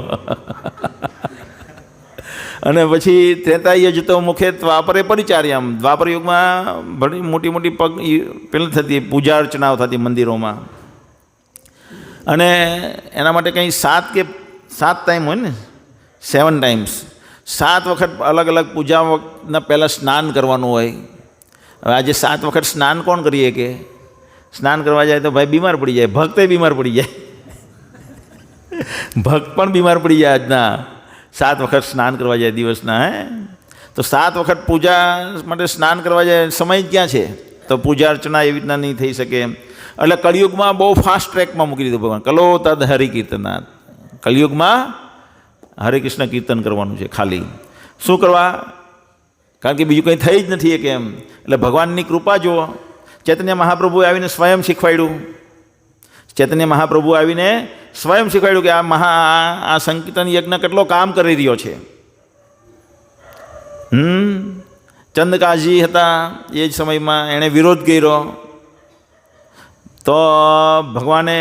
અને પછી ત્રેતા યજ તો મુખે દ્વાપરે પરિચાર્યમ. દ્વાપર યુગમાં ઘણી મોટી મોટી પેલી થતી પૂજા અર્ચનાઓ થતી મંદિરોમાં. અને એના માટે કંઈ 7 ટાઈમ હોય ને, 7 ટાઈમ્સ, 7 વખત અલગ અલગ પૂજાના પહેલાં સ્નાન કરવાનું હોય. હવે આજે 7 વખત સ્નાન કોણ કરીએ કે? સ્નાન કરવા જાય તો ભાઈ બીમાર પડી જાય, ભક્તે બીમાર પડી જાય. ભક્ત પણ બીમાર પડી જાય આજના. 7 વખત સ્નાન કરવા જાય દિવસના. તો 7 વખત પૂજા માટે સ્નાન કરવા જાય, સમય ક્યાં છે? તો પૂજા અર્ચના એવી રીતના નહીં થઈ શકે. એટલે કળિયુગમાં બહુ ફાસ્ટ ટ્રેકમાં મૂકી દીધું ભગવાન. કલો તદ હરિકીર્તનાથ. કળિયુગમાં હરે કૃષ્ણ કીર્તન કરવાનું છે ખાલી. શું કરવા? કારણ કે બીજું કંઈ થઈ જ નથી કે એમ. એટલે ભગવાનની કૃપા જુઓ. ચૈતન્ય મહાપ્રભુએ આવીને સ્વયં શીખવાડ્યું. ચૈતન્ય મહાપ્રભુ આવીને સ્વયં શીખવાડ્યું કે આ સંકીર્તન યજ્ઞ કેટલો કામ કરી રહ્યો છે. ચંદકાજી હતા એ જ સમયમાં, એણે વિરોધ કર્યો તો ભગવાને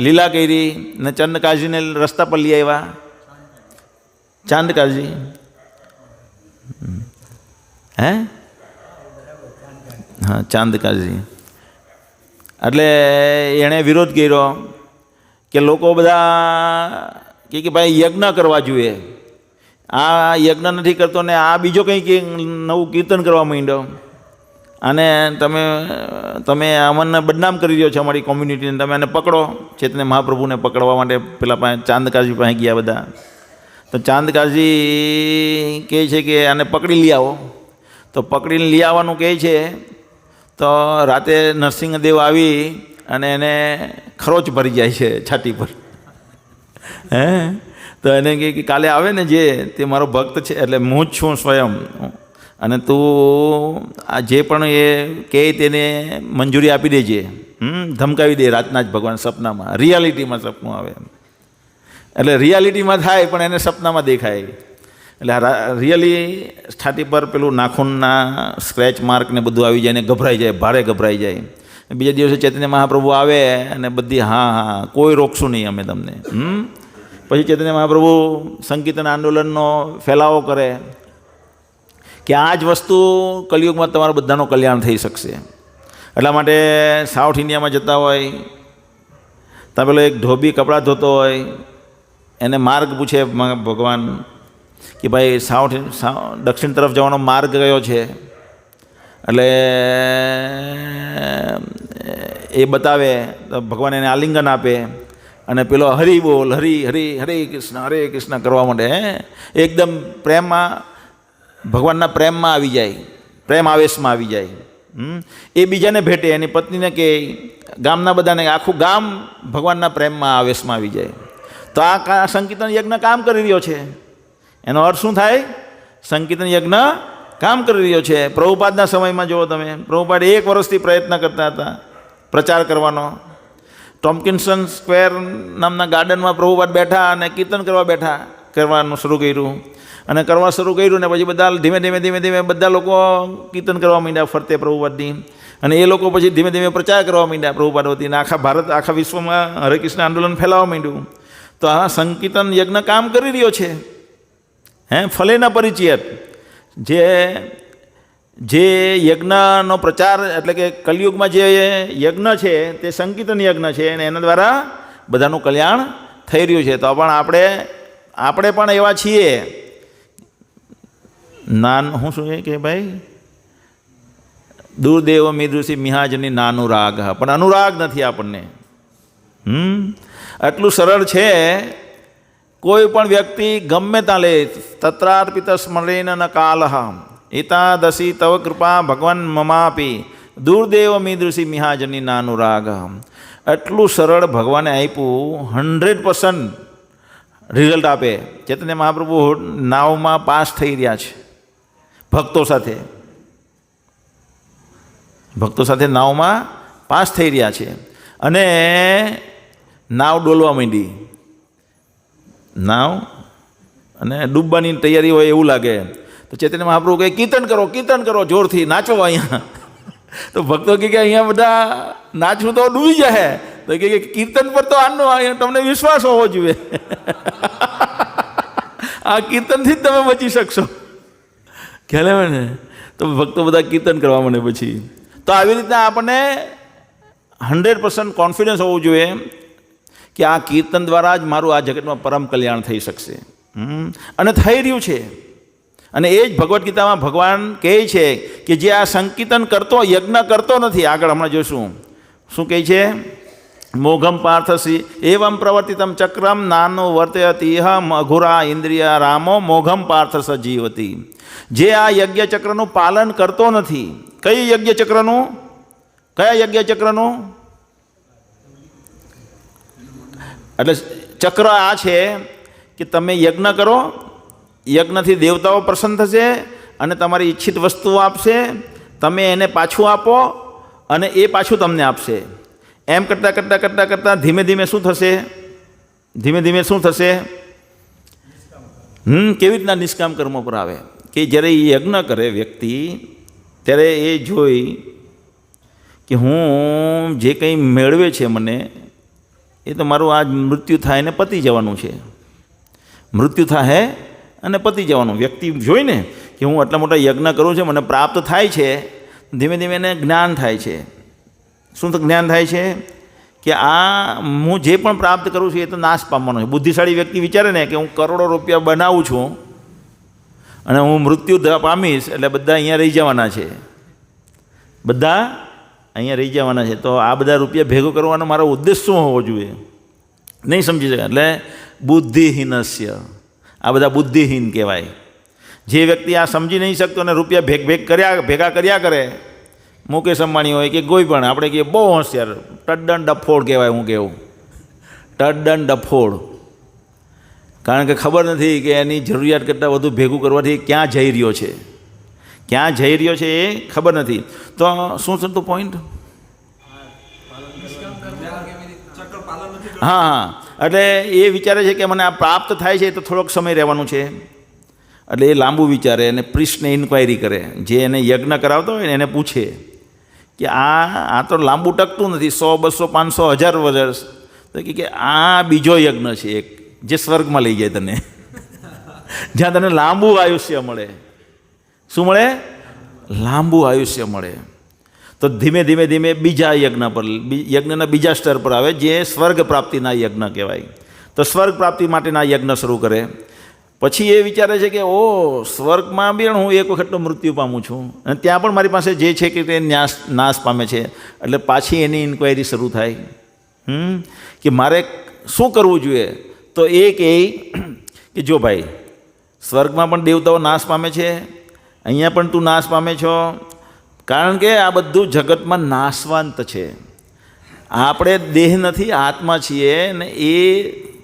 લીલા કરી ને ચંદકાજીને રસ્તા પર લઈ આવ્યા. ચાંદકાજી હા, ચાંદકાજી. એટલે એણે વિરોધ કર્યો કે લોકો બધા કે ભાઈ યજ્ઞ કરવા જોઈએ, આ યજ્ઞ નથી કરતો ને આ બીજો કંઈક નવું કીર્તન કરવા માંડ્યો, અને તમે અમને બદનામ કરી રહ્યો છો અમારી કોમ્યુનિટીને, તમે આને પકડો. ચૈતન્ય મહાપ્રભુને પકડવા માટે પેલા પાસે ચાંદકાજી પાસે ગયા બધા. તો ચાંદકાજી કહે છે કે આને પકડી લઈ આવો. તો પકડીને લઈ આવવાનું કહે છે. તો રાતે નરસિંહદેવ આવી અને એને ખરોચ ભરી જાય છે છાતી પર. તો એને કહે કે કાલે આવે ને જે તે મારો ભક્ત છે, એટલે હું જ છું સ્વયં, અને તું આ જે પણ એ કહે તેને મંજૂરી આપી દેજે. ધમકાવી દે રાતના જ ભગવાન સપનામાં. રિયાલિટીમાં સપનું આવે, એટલે રિયાલિટીમાં થાય પણ એને સપનામાં દેખાય. એટલે રિયલી છાતી પર પેલું નાખૂનના સ્ક્રેચ માર્ક ને બધું આવી જાય ને ગભરાઈ જાય, ભારે ગભરાઈ જાય. બીજા દિવસે ચૈતન્ય મહાપ્રભુ આવે અને બધી હા કોઈ રોકશું નહીં અમે તમને. પછી ચૈતન્ય મહાપ્રભુ સંકીર્તન આંદોલનનો ફેલાવો કરે કે આ જ વસ્તુ કલિયુગમાં તમારા બધાનું કલ્યાણ થઈ શકશે. એટલા માટે સાઉથ ઇન્ડિયામાં જતા હોય ત્યાં પેલો એક ધોબી કપડાં ધોતો હોય, એને માર્ગ પૂછે ભગવાન કે ભાઈ દક્ષિણ તરફ જવાનો માર્ગ કયો છે? એટલે એ બતાવે તો ભગવાન એને આલિંગન આપે અને પેલો હરિ બોલ, હરે કૃષ્ણ કરવા માટે એકદમ પ્રેમમાં, ભગવાનના પ્રેમમાં આવી જાય, પ્રેમ આવેશમાં આવી જાય. એ બીજાને ભેટે, એની પત્નીને કે ગામના બધાને, આખું ગામ ભગવાનના પ્રેમમાં આવેશમાં આવી જાય. તો આ સંકીર્તન યજ્ઞ કામ કરી રહ્યો છે. એનો અર્થ શું થાય? સંકીર્તન યજ્ઞ કામ કરી રહ્યો છે. પ્રભુપાદના સમયમાં જુઓ તમે, પ્રભુપાદ 1 વર્ષથી પ્રયત્ન કરતા હતા પ્રચાર કરવાનો. ટોમ્કિન્સન સ્ક્વેર નામના ગાર્ડનમાં પ્રભુપાદ બેઠા અને કીર્તન કરવાનું શરૂ કર્યું. અને કરવા શરૂ કર્યું ને પછી બધા ધીમે બધા લોકો કીર્તન કરવા માંડ્યા ફરતે પ્રભુપાદની. અને એ લોકો પછી ધીમે ધીમે પ્રચાર કરવા માંડ્યા પ્રભુપાદ વતી, અને આખા ભારત, આખા વિશ્વમાં હરે કૃષ્ણ આંદોલન ફેલાવવા માંડ્યું. તો આ સંકીર્તન યજ્ઞ કામ કરી રહ્યો છે. ફલેના પરિચયત, જે યજ્ઞનો પ્રચાર, એટલે કે કલિયુગમાં જે યજ્ઞ છે તે સંકીર્તન યજ્ઞ છે, અને એના દ્વારા બધાનું કલ્યાણ થઈ રહ્યું છે. તો પણ આપણે પણ એવા છીએ. હું શું કે ભાઈ, દુર્દેવ મિદૃષિ મિહાજની નાનું રાગ, પણ અનુરાગ નથી આપણને. આટલું સરળ છે. કોઈ પણ વ્યક્તિ ગમે ત્યાં લે, તત્રાર્પિત સ્મરેન ન કાલહ એતાદશી તવ કૃપા ભગવાન મમાપી દુર્દેવ મીદૃષિ મિહાજની નાનુરાગ. આટલું સરળ ભગવાને આપ્યું, 100% રિઝલ્ટ આપે. ચૈતન્ય મહાપ્રભુ નાવમાં પાસ થઈ રહ્યા છે ભક્તો સાથે નાવમાં પાસ થઈ રહ્યા છે. અને નાવ ડોલવા માંડી, નાવ અને ડૂબવાની તૈયારી હોય એવું લાગે. તો ચૈતન્ય મહાપ્રભુ કહે કીર્તન કરો જોરથી, નાચો અહીંયા. તો ભક્તો કહે કે અહીંયા બધા નાચવું તો ડૂબી જાય. તો કે કીર્તન પર તો આનો તમને વિશ્વાસ હોવો જોઈએ. આ કીર્તનથી જ તમે બચી શકશો, ખ્યાલ આવે ને. તો ભક્તો બધા કીર્તન કરવા મને પછી. તો આવી રીતના આપણને 100% કોન્ફિડન્સ હોવું જોઈએ કે આ કીર્તન દ્વારા જ મારું આ જગતમાં પરમ કલ્યાણ થઈ શકશે. અને થઈ રહ્યું છે. અને એ જ ભગવદ્ ગીતામાં ભગવાન કહે છે કે જે આ સંકીર્તન કરતો, યજ્ઞ કરતો નથી, આગળ હમણાં જોઈશું શું કહે છે, મોઘમ પાર્થસી એવમ પ્રવર્તિતમ ચક્રમ નાનો વર્તયતી અઘુરા ઇન્દ્રિય રામો મોઘમ પાર્થસ જીવતી. જે આ યજ્ઞ ચક્રનું પાલન કરતો નથી. કઈ યજ્ઞ ચક્રનું? કયા યજ્ઞ ચક્રનું? એટલે ચક્ર આ છે કે તમે યજ્ઞ કરો, યજ્ઞથી દેવતાઓ પ્રસન્ન થશે અને તમારી ઈચ્છિત વસ્તુઓ આપશે, તમે એને પાછું આપો અને એ પાછું તમને આપશે. એમ કરતાં ધીમે ધીમે શું થશે? કેવી રીતના નિષ્કામ કર્મો પર આવે કે જ્યારે એ યજ્ઞ કરે વ્યક્તિ, ત્યારે એ જોઈ કે હું જે કંઈ મેળવે છે મને, એ તો મારું આજ મૃત્યુ થાય ને પતી જવાનું છે. મૃત્યુ થાય અને પતી જવાનું. વ્યક્તિ જોઈને કે હું આટલા મોટા યજ્ઞ કરું છું, મને પ્રાપ્ત થાય છે, ધીમે ધીમે એને જ્ઞાન થાય છે. શું જ્ઞાન થાય છે? કે આ હું જે પણ પ્રાપ્ત કરું છું એ તો નાશ પામવાનો છે. બુદ્ધિશાળી વ્યક્તિ વિચારે ને કે હું કરોડો રૂપિયા બનાવું છું અને હું મૃત્યુ પામીશ એટલે બધા અહીંયા રહી જવાના છે, બધા અહીંયા રહી જવાના છે. તો આ બધા રૂપિયા ભેગો કરવાનો મારો ઉદ્દેશ શું હોવો જોઈએ? નહીં સમજી શકે. એટલે બુદ્ધિહીનસ્ય, આ બધા બુદ્ધિહીન કહેવાય. જે વ્યક્તિ આ સમજી નહીં શકતો અને રૂપિયા ભેગા કર્યા કરે, મુકેશ અંબાણી હોય કે કોઈ પણ, આપણે કહીએ બહુ હોશિયાર, તદ્દન ડફોડ કહેવાય. હું કહેવું તદ્દન ડફોડ. કારણ કે ખબર નથી કે એની જરૂરિયાત કરતાં વધુ ભેગું કરવાથી ક્યાં જઈ રહ્યો છે એ ખબર નથી. તો શું છે તો પોઈન્ટ? હા, એટલે એ વિચારે છે કે મને આ પ્રાપ્ત થાય છે તો થોડોક સમય રહેવાનું છે. એટલે એ લાંબુ વિચારે અને પ્રિસ્ટને ઇન્ક્વાયરી કરે. જે એને યજ્ઞ કરાવતો હોય ને એને પૂછે કે આ તો લાંબુ ટકતું નથી, 100, 200, 500, 1000 વર્ષ. તો કે આ બીજો યજ્ઞ છે એક, જે સ્વર્ગમાં લઈ જાય તને, જ્યાં તને લાંબુ આયુષ્ય મળે. શું મળે? લાંબુ આયુષ્ય મળે. તો ધીમે ધીમે બીજા યજ્ઞના બીજા સ્તર પર આવે, જે સ્વર્ગ પ્રાપ્તિના યજ્ઞ કહેવાય. તો સ્વર્ગ પ્રાપ્તિ માટેના યજ્ઞ શરૂ કરે. પછી એ વિચારે છે કે સ્વર્ગમાં બી હું એક વખત તો મૃત્યુ પામું છું અને ત્યાં પણ મારી પાસે જે છે કે તે નાશ પામે છે. એટલે પાછી એની ઇન્ક્વાયરી શરૂ થાય કે મારે શું કરવું જોઈએ. તો એ કહે કે જો ભાઈ, સ્વર્ગમાં પણ દેવતાઓ નાશ પામે છે, અહીંયા પણ તું નાશ પામે છો, કારણ કે આ બધું જગતમાં નાશવાંત છે. આપણે દેહ નથી, આત્મા છીએ ને એ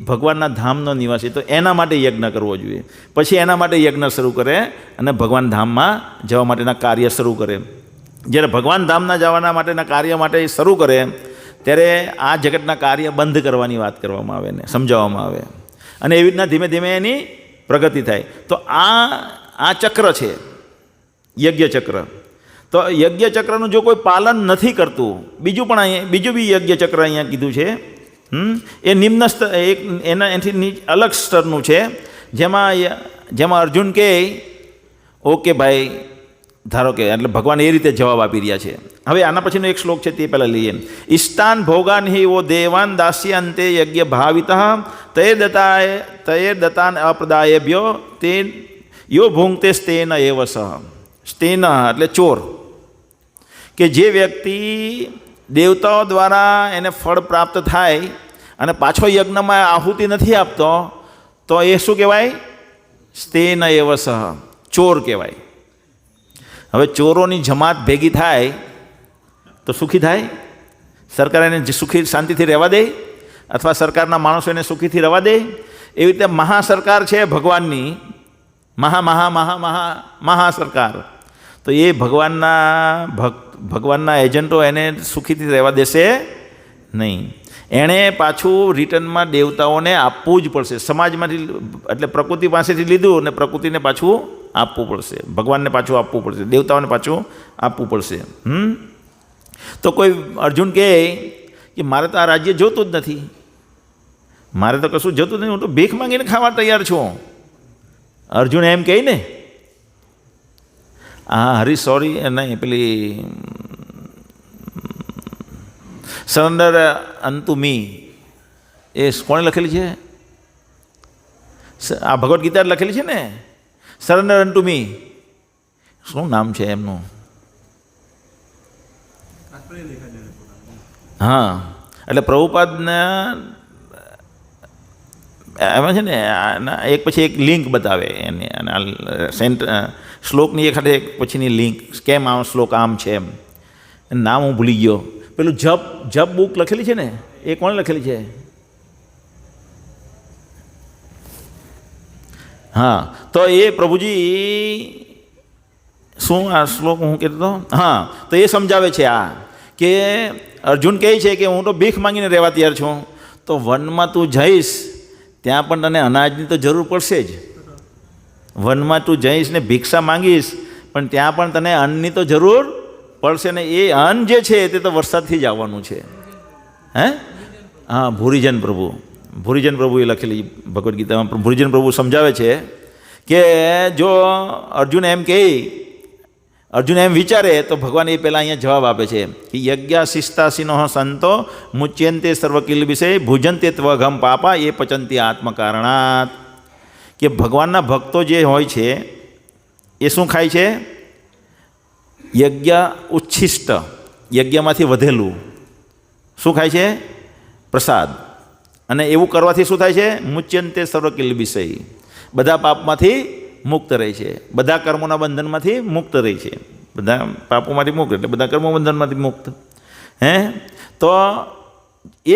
ભગવાનના ધામનો નિવાસી. તો એના માટે યજ્ઞ કરવો જોઈએ. પછી એના માટે યજ્ઞ શરૂ કરે અને ભગવાન ધામમાં જવા માટેના કાર્ય શરૂ કરે. જ્યારે ભગવાન ધામના જવાના માટેના કાર્ય માટે શરૂ કરે ત્યારે આ જગતના કાર્ય બંધ કરવાની વાત કરવામાં આવે ને સમજાવવામાં આવે. અને એવી રીતના ધીમે ધીમે એની પ્રગતિ થાય. તો આ ચક્ર છે, યજ્ઞ ચક્ર. તો યજ્ઞ ચક્રનું જો કોઈ પાલન નથી કરતું, બીજું બી યજ્ઞ ચક્ર અહીંયા કીધું છે. એ નિમ્ન સ્તર, એનાથી અલગ સ્તરનું છે, જેમાં અર્જુન કહે ઓકે ભાઈ, ધારો કે, એટલે ભગવાન એ રીતે જવાબ આપી રહ્યા છે. હવે આના પછીનો એક શ્લોક છે તે પહેલાં લઈએ. ઇષ્ટાન ભોગાન હિ વો દેવાન દાસ્યંતે યજ્ઞ ભાવિત તય દત્તાન અપ્રદાયેભ્યો તે યો ભૂંગતે સ્તેન એવ સહ. સ્તેન એટલે ચોર. કે જે વ્યક્તિ દેવતાઓ દ્વારા એને ફળ પ્રાપ્ત થાય અને પાછો યજ્ઞમાં આહુતિ નથી આપતો તો એ શું કહેવાય? સ્તેન એવ સહ, ચોર કહેવાય. હવે ચોરોની જમાત ભેગી થાય તો સુખી થાય? સરકાર એને સુખી શાંતિથી રહેવા દે? અથવા સરકારના માણસો એને સુખીથી રહેવા દે? એવી રીતે મહાસરકાર છે ભગવાનની, મહાસરકાર. તો એ ભગવાનના એજન્ટો એને સુખીથી રહેવા દેશે નહીં. એણે પાછું રિટર્નમાં દેવતાઓને આપવું જ પડશે. સમાજમાંથી એટલે પ્રકૃતિ પાસેથી લીધું અને પ્રકૃતિને પાછું આપવું પડશે, ભગવાનને પાછું આપવું પડશે, દેવતાઓને પાછું આપવું પડશે. તો કોઈ અર્જુન કહે કે મારે તો આ રાજ્ય જોતું જ નથી, મારે તો કશું જોતું જ નથી, હું તો ભીખ માંગીને ખાવા તૈયાર છું. અર્જુન એમ કહે ને, હરી સોરી નહીં, પેલી સરેન્ડર અનટુ મી એ કોણે લખેલી છે? આ ભગવદ્ ગીતા લખેલી છે ને, સરેન્ડર અનટુ મી. શું નામ છે એમનું? હા, એટલે પ્રભુપાદના એમાં છે ને એક પછી એક લિંક બતાવે એની, શ્લોકની એક પછીની લિંક, કેમ આ શ્લોક આમ છે એમ. નામ હું ભૂલી ગયો. પેલું જપ બુક લખેલી છે ને, એ કોણે લખેલી છે? હા, તો એ પ્રભુજી શું આ શ્લોક હું કહેતો હતો? હા, તો એ સમજાવે છે આ કે અર્જુન કહે છે કે હું તો ભીખ માંગીને રહેવા તૈયાર છું. તો વનમાં તું જઈશ ત્યાં પણ તને અનાજની તો જરૂર પડશે જ. વનમાં તું જઈશ ને ભિક્ષા માંગીશ પણ ત્યાં પણ તને અન્નની તો જરૂર પડશે ને. એ અન્ન જે છે તે તો વરસાદથી જ આવવાનું છે. હે? હા, ભૂરિજન પ્રભુએ લખેલી ભગવદ્ ગીતામાં ભૂરિજન પ્રભુ સમજાવે છે કે જો અર્જુન એમ વિચારે તો ભગવાન એ પહેલાં અહીંયા જવાબ આપે છે કે યજ્ઞા શિસ્તાસીનો સંતો મુચ્યંતે સર્વકિલ વિષય ભુજંતે ત્વઘમ પાપા એ પચંતી આત્મકારણાત. કે ભગવાનના ભક્તો જે હોય છે એ શું ખાય છે? યજ્ઞ ઉચ્છિષ્ટ, યજ્ઞમાંથી વધેલું શું ખાય છે? પ્રસાદ. અને એવું કરવાથી શું થાય છે? મુચ્યંતે સર્વકિલ વિષય, બધા પાપમાંથી મુક્ત રહે છે, બધા કર્મોના બંધનમાંથી મુક્ત રહે છે, બધા પાપોમાંથી મુક્ત એટલે બધા કર્મો બંધનમાંથી મુક્ત. તો એ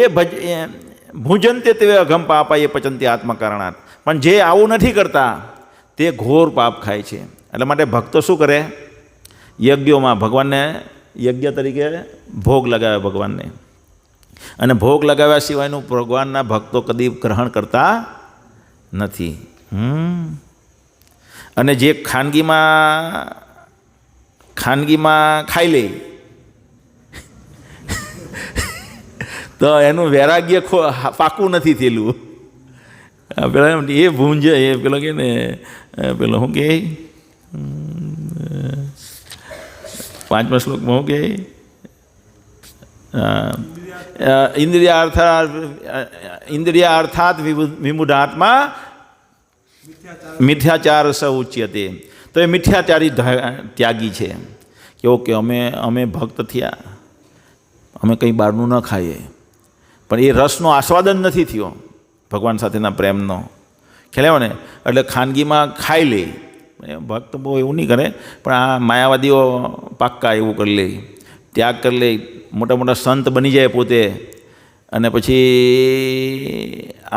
ભુજંતે તે અઘમ પાપા એ પચંતી આત્મકારણાત. પણ જે આવું નથી કરતા તે ઘોર પાપ ખાય છે. એટલા માટે ભક્તો શું કરે? યજ્ઞોમાં ભગવાનને યજ્ઞ તરીકે ભોગ લગાવે ભગવાનને, અને ભોગ લગાવ્યા સિવાયનું ભગવાનના ભક્તો કદી ગ્રહણ કરતા નથી. અને જે ખાનગીમાં ખાઈ લે તો એનું વૈરાગ્ય પાકું નથી થયેલું. પેલા એ ભૂંજે એ પેલો કે ને, પેલો શું કહે 5મા શ્લોકમાં શું કહે? ઇન્દ્રિય અર્થાત વિમુઢાત્મા મિથ્યાચાર સ ઉચ્યતે. તો એ મિથ્યાચારી ત્યાગી છે કે ઓકે અમે ભક્ત થયા, અમે કંઈ બહારનું ન ખાઈએ, પણ એ રસનો આસ્વાદન નથી થયો ભગવાન સાથેના પ્રેમનો. ખ્યાલ ને? એટલે ખાનગીમાં ખાઈ લે. ભક્ત બહુ એવું નહીં કરે, પણ આ માયાવાદીઓ પાક્કા એવું કરી લે, ત્યાગ કરી લે, મોટા મોટા સંત બની જાય પોતે, અને પછી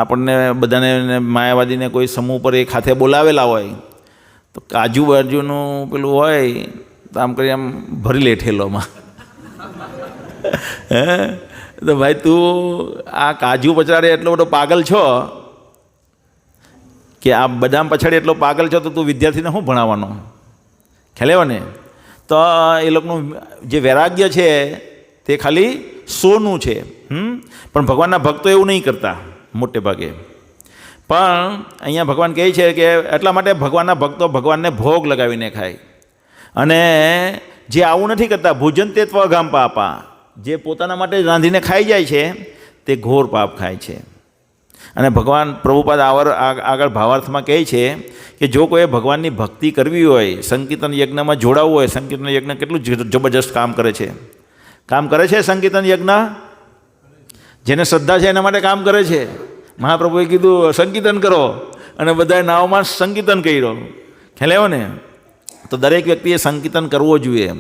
આપણને બધાને માયાવાદીને કોઈ સમૂહ પર એક હાથે બોલાવેલા હોય તો કાજુ બાજુનું પેલું હોય તો આમ કરી આમ ભરી લે ઠેલોમાં. તો ભાઈ તું આ કાજુ પછાડે એટલો બધો પાગલ છો કે આ બદામ પછાડે એટલો પાગલ છો, તો તું વિદ્યાર્થીને શું ભણાવવાનો? ખ્યાલ ને? તો એ લોકોનું જે વૈરાગ્ય છે તે ખાલી સોનું છે. પણ ભગવાનના ભક્તો એવું નહીં કરતા મોટે ભાગે. પણ અહીંયા ભગવાન કહે છે કે એટલા માટે ભગવાનના ભક્તો ભગવાનને ભોગ લગાવીને ખાય. અને જે આવું નથી કરતા ભુજંતે ત્વઘમ પાપા, જે પોતાના માટે રાંધીને ખાઈ જાય છે તે ઘોર પાપ ખાય છે. અને ભગવાન પ્રભુપાદ આગળ ભાવાર્થમાં કહે છે કે જો કોઈ ભગવાનની ભક્તિ કરવી હોય, સંકીર્તન યજ્ઞમાં જોડાવવું હોય, સંકીર્તન યજ્ઞ કેટલું જબરજસ્ત કામ કરે છે સંકીર્તન યજ્ઞ. જેને શ્રદ્ધા છે એના માટે કામ કરે છે. મહાપ્રભુએ કીધું સંકીર્તન કરો, અને બધાએ નાવમાં સંકીર્તન કર્યો. ખ્યાલ આવ્યો ને? તો દરેક વ્યક્તિએ સંકીર્તન કરવો જોઈએ.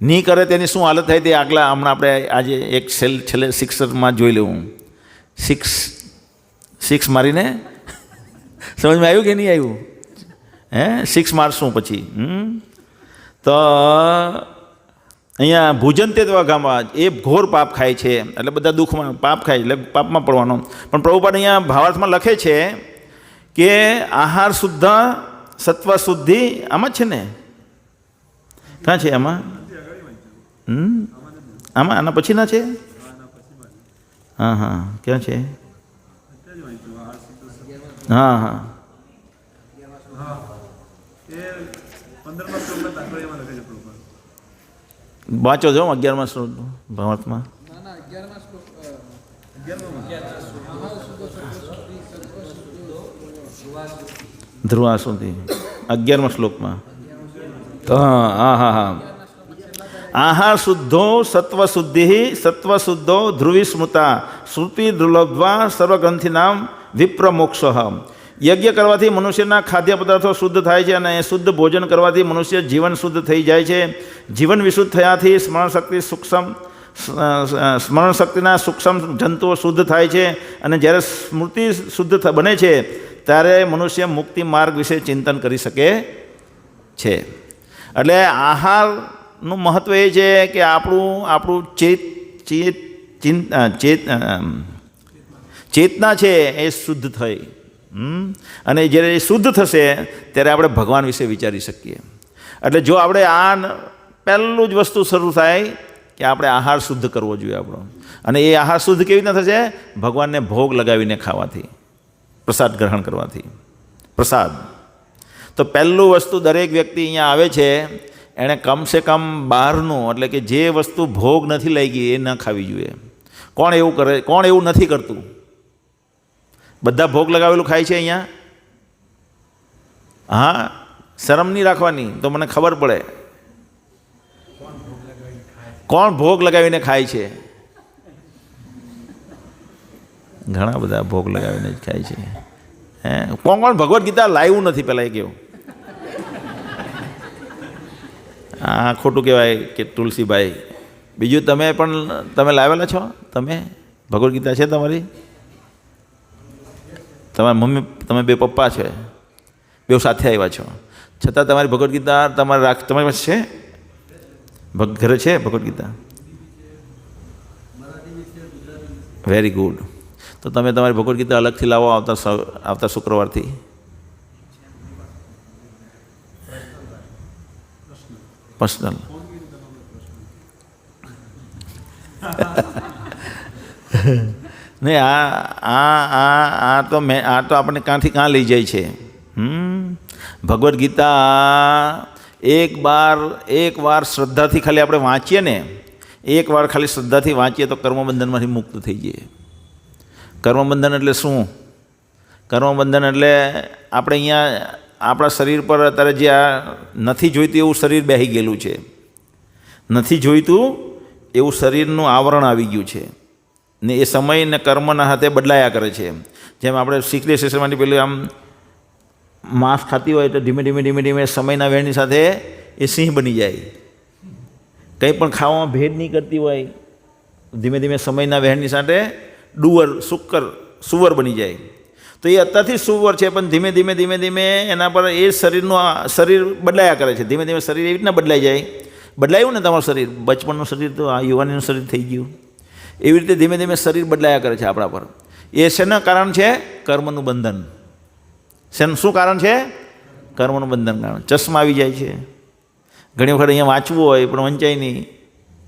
નહીં કરે તેની શું હાલત થાય તે આગલા હમણાં આપણે આજે એક છેલ્લે શિક્ષકમાં જોઈ લેવું. સિક્સ મારીને સમજમાં આવ્યું કે નહીં આવ્યું? હે, 6 મારશું પછી. તો અહીંયા ભોજન તે ગામમાં એ ઘોર પાપ ખાય છે, એટલે બધા દુઃખમાં પાપ ખાય એટલે પાપમાં પડવાનો. પણ પ્રભુપાદ અહીંયા ભાવાર્થમાં લખે છે કે આહાર શુદ્ધ સત્વ શુદ્ધિ આમાં જ છે ને? ક્યાં છે આમાં? આમાં આના પછી ના છે? હા હા, ક્યાં છે? હા હા, વાંચો છો 11મા શ્લોક ભાવાર્થમાં. ધ્રુવા સુધી 11મા શ્લોકમાં. હા હા હા, આહાર શુદ્ધો સત્વ શુદ્ધિ સત્વ શુદ્ધો ધ્રુવી સ્મૃતા શ્રુતિ દુર્લભવા સર્વગ્રંથિનામ વિપ્રમોક્ષ. યજ્ઞ કરવાથી મનુષ્યના ખાદ્ય પદાર્થો શુદ્ધ થાય છે, અને શુદ્ધ ભોજન કરવાથી મનુષ્ય જીવન શુદ્ધ થઈ જાય છે. જીવન વિશુદ્ધ થયાથી સ્મરણ શક્તિના સૂક્ષ્મ જંતુઓ શુદ્ધ થાય છે, અને જ્યારે સ્મૃતિ શુદ્ધ બને છે ત્યારે મનુષ્ય મુક્તિ માર્ગ વિશે ચિંતન કરી શકે છે. એટલે આહારનું મહત્ત્વ એ છે કે આપણું ચેતના છે એ શુદ્ધ થઈ, અને જ્યારે એ શુદ્ધ થશે ત્યારે આપણે ભગવાન વિશે વિચારી શકીએ. એટલે જો આપણે આ પહેલું જ વસ્તુ શરૂ થાય કે આપણે આહાર શુદ્ધ કરવો જોઈએ આપણો. અને એ આહાર શુદ્ધ કેવી રીતના થશે? ભગવાનને ભોગ લગાવીને ખાવાથી, પ્રસાદ ગ્રહણ કરવાથી. પ્રસાદ તો પહેલું વસ્તુ દરેક વ્યક્તિ અહીંયા આવે છે એણે કમસે કમ બહારનું, એટલે કે જે વસ્તુ ભોગ નથી લાગી એ ન ખાવી જોઈએ. કોણ એવું કરે? કોણ એવું નથી કરતું? બધા ભોગ લગાવેલું ખાય છે અહીંયા? હા, શરમ નહીં રાખવાની, તો મને ખબર પડે કોણ ભોગ લગાવીને ખાય છે. ઘણા બધા ભોગ લગાવીને જ ખાય છે. હે, કોણ ભગવદ્ ગીતા લાવ્યું નથી પહેલાં એ કેવું? હા, ખોટું કહેવાય કે તુલસીભાઈ. બીજું તમે લાવેલા છો? તમે ભગવદ્ ગીતા છે તમારી? તમારા મમ્મી, તમે બે પપ્પા છે, બે સાથે આવ્યા છો, છતાં તમારી ભગવદ્ ગીતા તમારી પાસે છે? ઘરે છે ભગવદ્ ગીતા? Very good. તો તમે તમારી ભગવદ્ ગીતા અલગથી લાવો આવતા શુક્રવારથી. પર્સનલ. નહીં, આ તો આપણને ક્યાંથી ક્યાં લઈ જાય છે. ભગવદ્ ગીતા એક વાર શ્રદ્ધાથી ખાલી આપણે વાંચીએ ને, એક વાર ખાલી શ્રદ્ધાથી વાંચીએ તો કર્મબંધનમાંથી મુક્ત થઈ જઈએ. કર્મબંધન એટલે શું? કર્મબંધન એટલે આપણે અહીંયા આપણા શરીર પર અત્યારે જે આ નથી જોઈતું એવું શરીર બેસી ગયેલું છે. નથી જોઈતું એવું શરીરનું આવરણ આવી ગયું છે ને એ સમય ને કર્મના હાથે બદલાયા કરે છે. જેમ આપણે શીખલી સેશનમાંથી પેલું આમ માંસ ખાતી હોય તો ધીમે ધીમે સમયના વહેણની સાથે એ સિંહ બની જાય. કંઈ પણ ખાવામાં ભેદ નહીં કરતી હોય, ધીમે ધીમે સમયના વહેણની સાથે સુવર બની જાય. તો એ અત્યારથી સુવર છે, પણ ધીમે ધીમે એના પર એ શરીર બદલાયા કરે છે. ધીમે ધીમે શરીર એવી રીતના બદલાઈ જાય. બદલાયું ને તમારું શરીર, બચપનનું શરીર તો આ યુવાનીનું શરીર થઈ ગયું. એવી રીતે ધીમે ધીમે શરીર બદલાયા કરે છે આપણા પર. એ શેના કારણ છે? કર્મનું બંધન. શું કારણ છે? કર્મનું બંધન કારણ. ચશ્મા આવી જાય છે. ઘણી વખત અહીંયા વાંચવું હોય પણ વંચાય નહીં,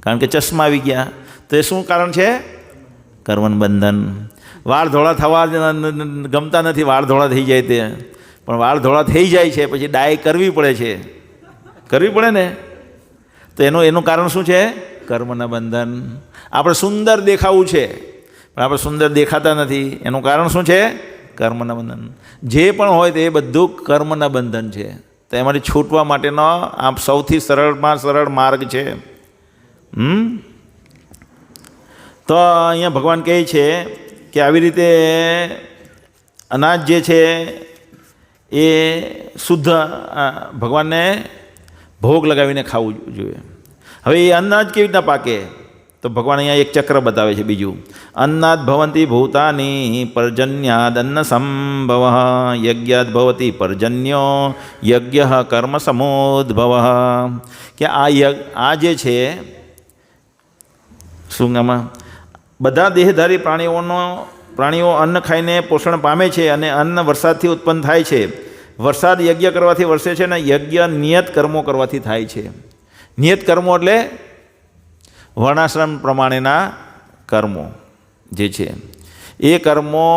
કારણ કે ચશ્મા આવી ગયા. તો એ શું કારણ છે? કર્મનું બંધન. વાળ ધોળા થવા ગમતા નથી, વાળ ધોળા થઈ જાય તે, પણ વાળ ધોળા થઈ જાય છે પછી ડાય કરવી પડે છે. કરવી પડે ને, તો એનું કારણ શું છે? કર્મના બંધન. આપણે સુંદર દેખાવું છે પણ આપણે સુંદર દેખાતા નથી. એનું કારણ શું છે? કર્મના બંધન. જે પણ હોય તે બધું કર્મના બંધન છે. તો એમાંથી છૂટવા માટેનો આ સૌથી સરળમાં સરળ માર્ગ છે. તો અહીંયા ભગવાન કહે છે કે આવી રીતે અનાજ જે છે એ શુદ્ધ ભગવાનને ભોગ લગાવીને ખાવું જોઈએ. હવે એ અનાજ કેવી રીતના પાકે? તો ભગવાન અહીંયા એક ચક્ર બતાવે છે બીજું. અન્નાદ ભવંતી ભૂતાની પર્જન્યાદ અન્ન સંભવ યજ્ઞાદ ભવતી પર્જન્યો યજ્ઞ કર્મ સમોદ્ભવ. કે આ જે છે શું આમાં બધા દેહધારી પ્રાણીઓ અન્ન ખાઈને પોષણ પામે છે અને અન્ન વરસાદથી ઉત્પન્ન થાય છે. વરસાદ યજ્ઞ કરવાથી વરસે છે ને યજ્ઞ નિયત કર્મો કરવાથી થાય છે. નિયત કર્મો એટલે વર્ણાશ્રમ પ્રમાણેના કર્મો જે છે એ કર્મો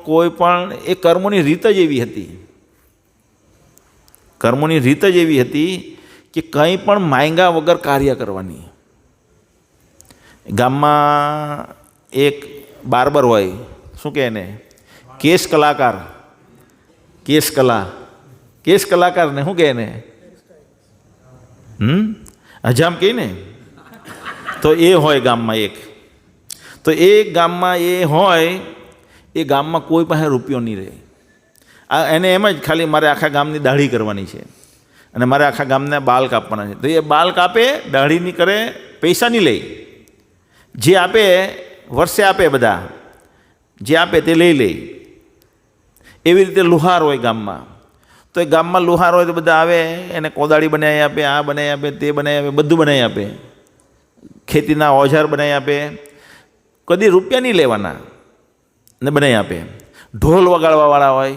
કોઈ પણ એ કર્મોની રીત જ એવી હતી. કર્મોની રીત જ એવી હતી કે કંઈ પણ માંગ્યા વગર કાર્ય કરવાની. ગામમાં એક બાર્બર હોય, શું કહે એને, કેશ કલાકાર, કેશ કલાકારને શું કહે એને, હજામ કહે ને. તો એ હોય ગામમાં એક, તો એ ગામમાં એ હોય, એ ગામમાં કોઈ પાસે રૂપિયો નહીં રહે. એને એમ જ ખાલી મારે આખા ગામની દાઢી કરવાની છે અને મારે આખા ગામને બાલ કાપવાના છે. તો એ બાલ કાપે, દાઢી નહીં કરે, પૈસા નહીં લે. જે આપે વર્ષે આપે, બધા જે આપે તે લઈ લે. એવી રીતે લુહાર હોય ગામમાં. તો એ ગામમાં લુહાર હોય તો બધા આવે, એને કોદાળી બનાવી આપે, આ બનાવી આપે, તે બનાવી આપે, બધું બનાવી આપે. ખેતીના ઓજાર બનાવી આપે, કદી રૂપિયા નહીં લેવાના ને બનાવી આપે. ઢોલ વગાડવાવાળા હોય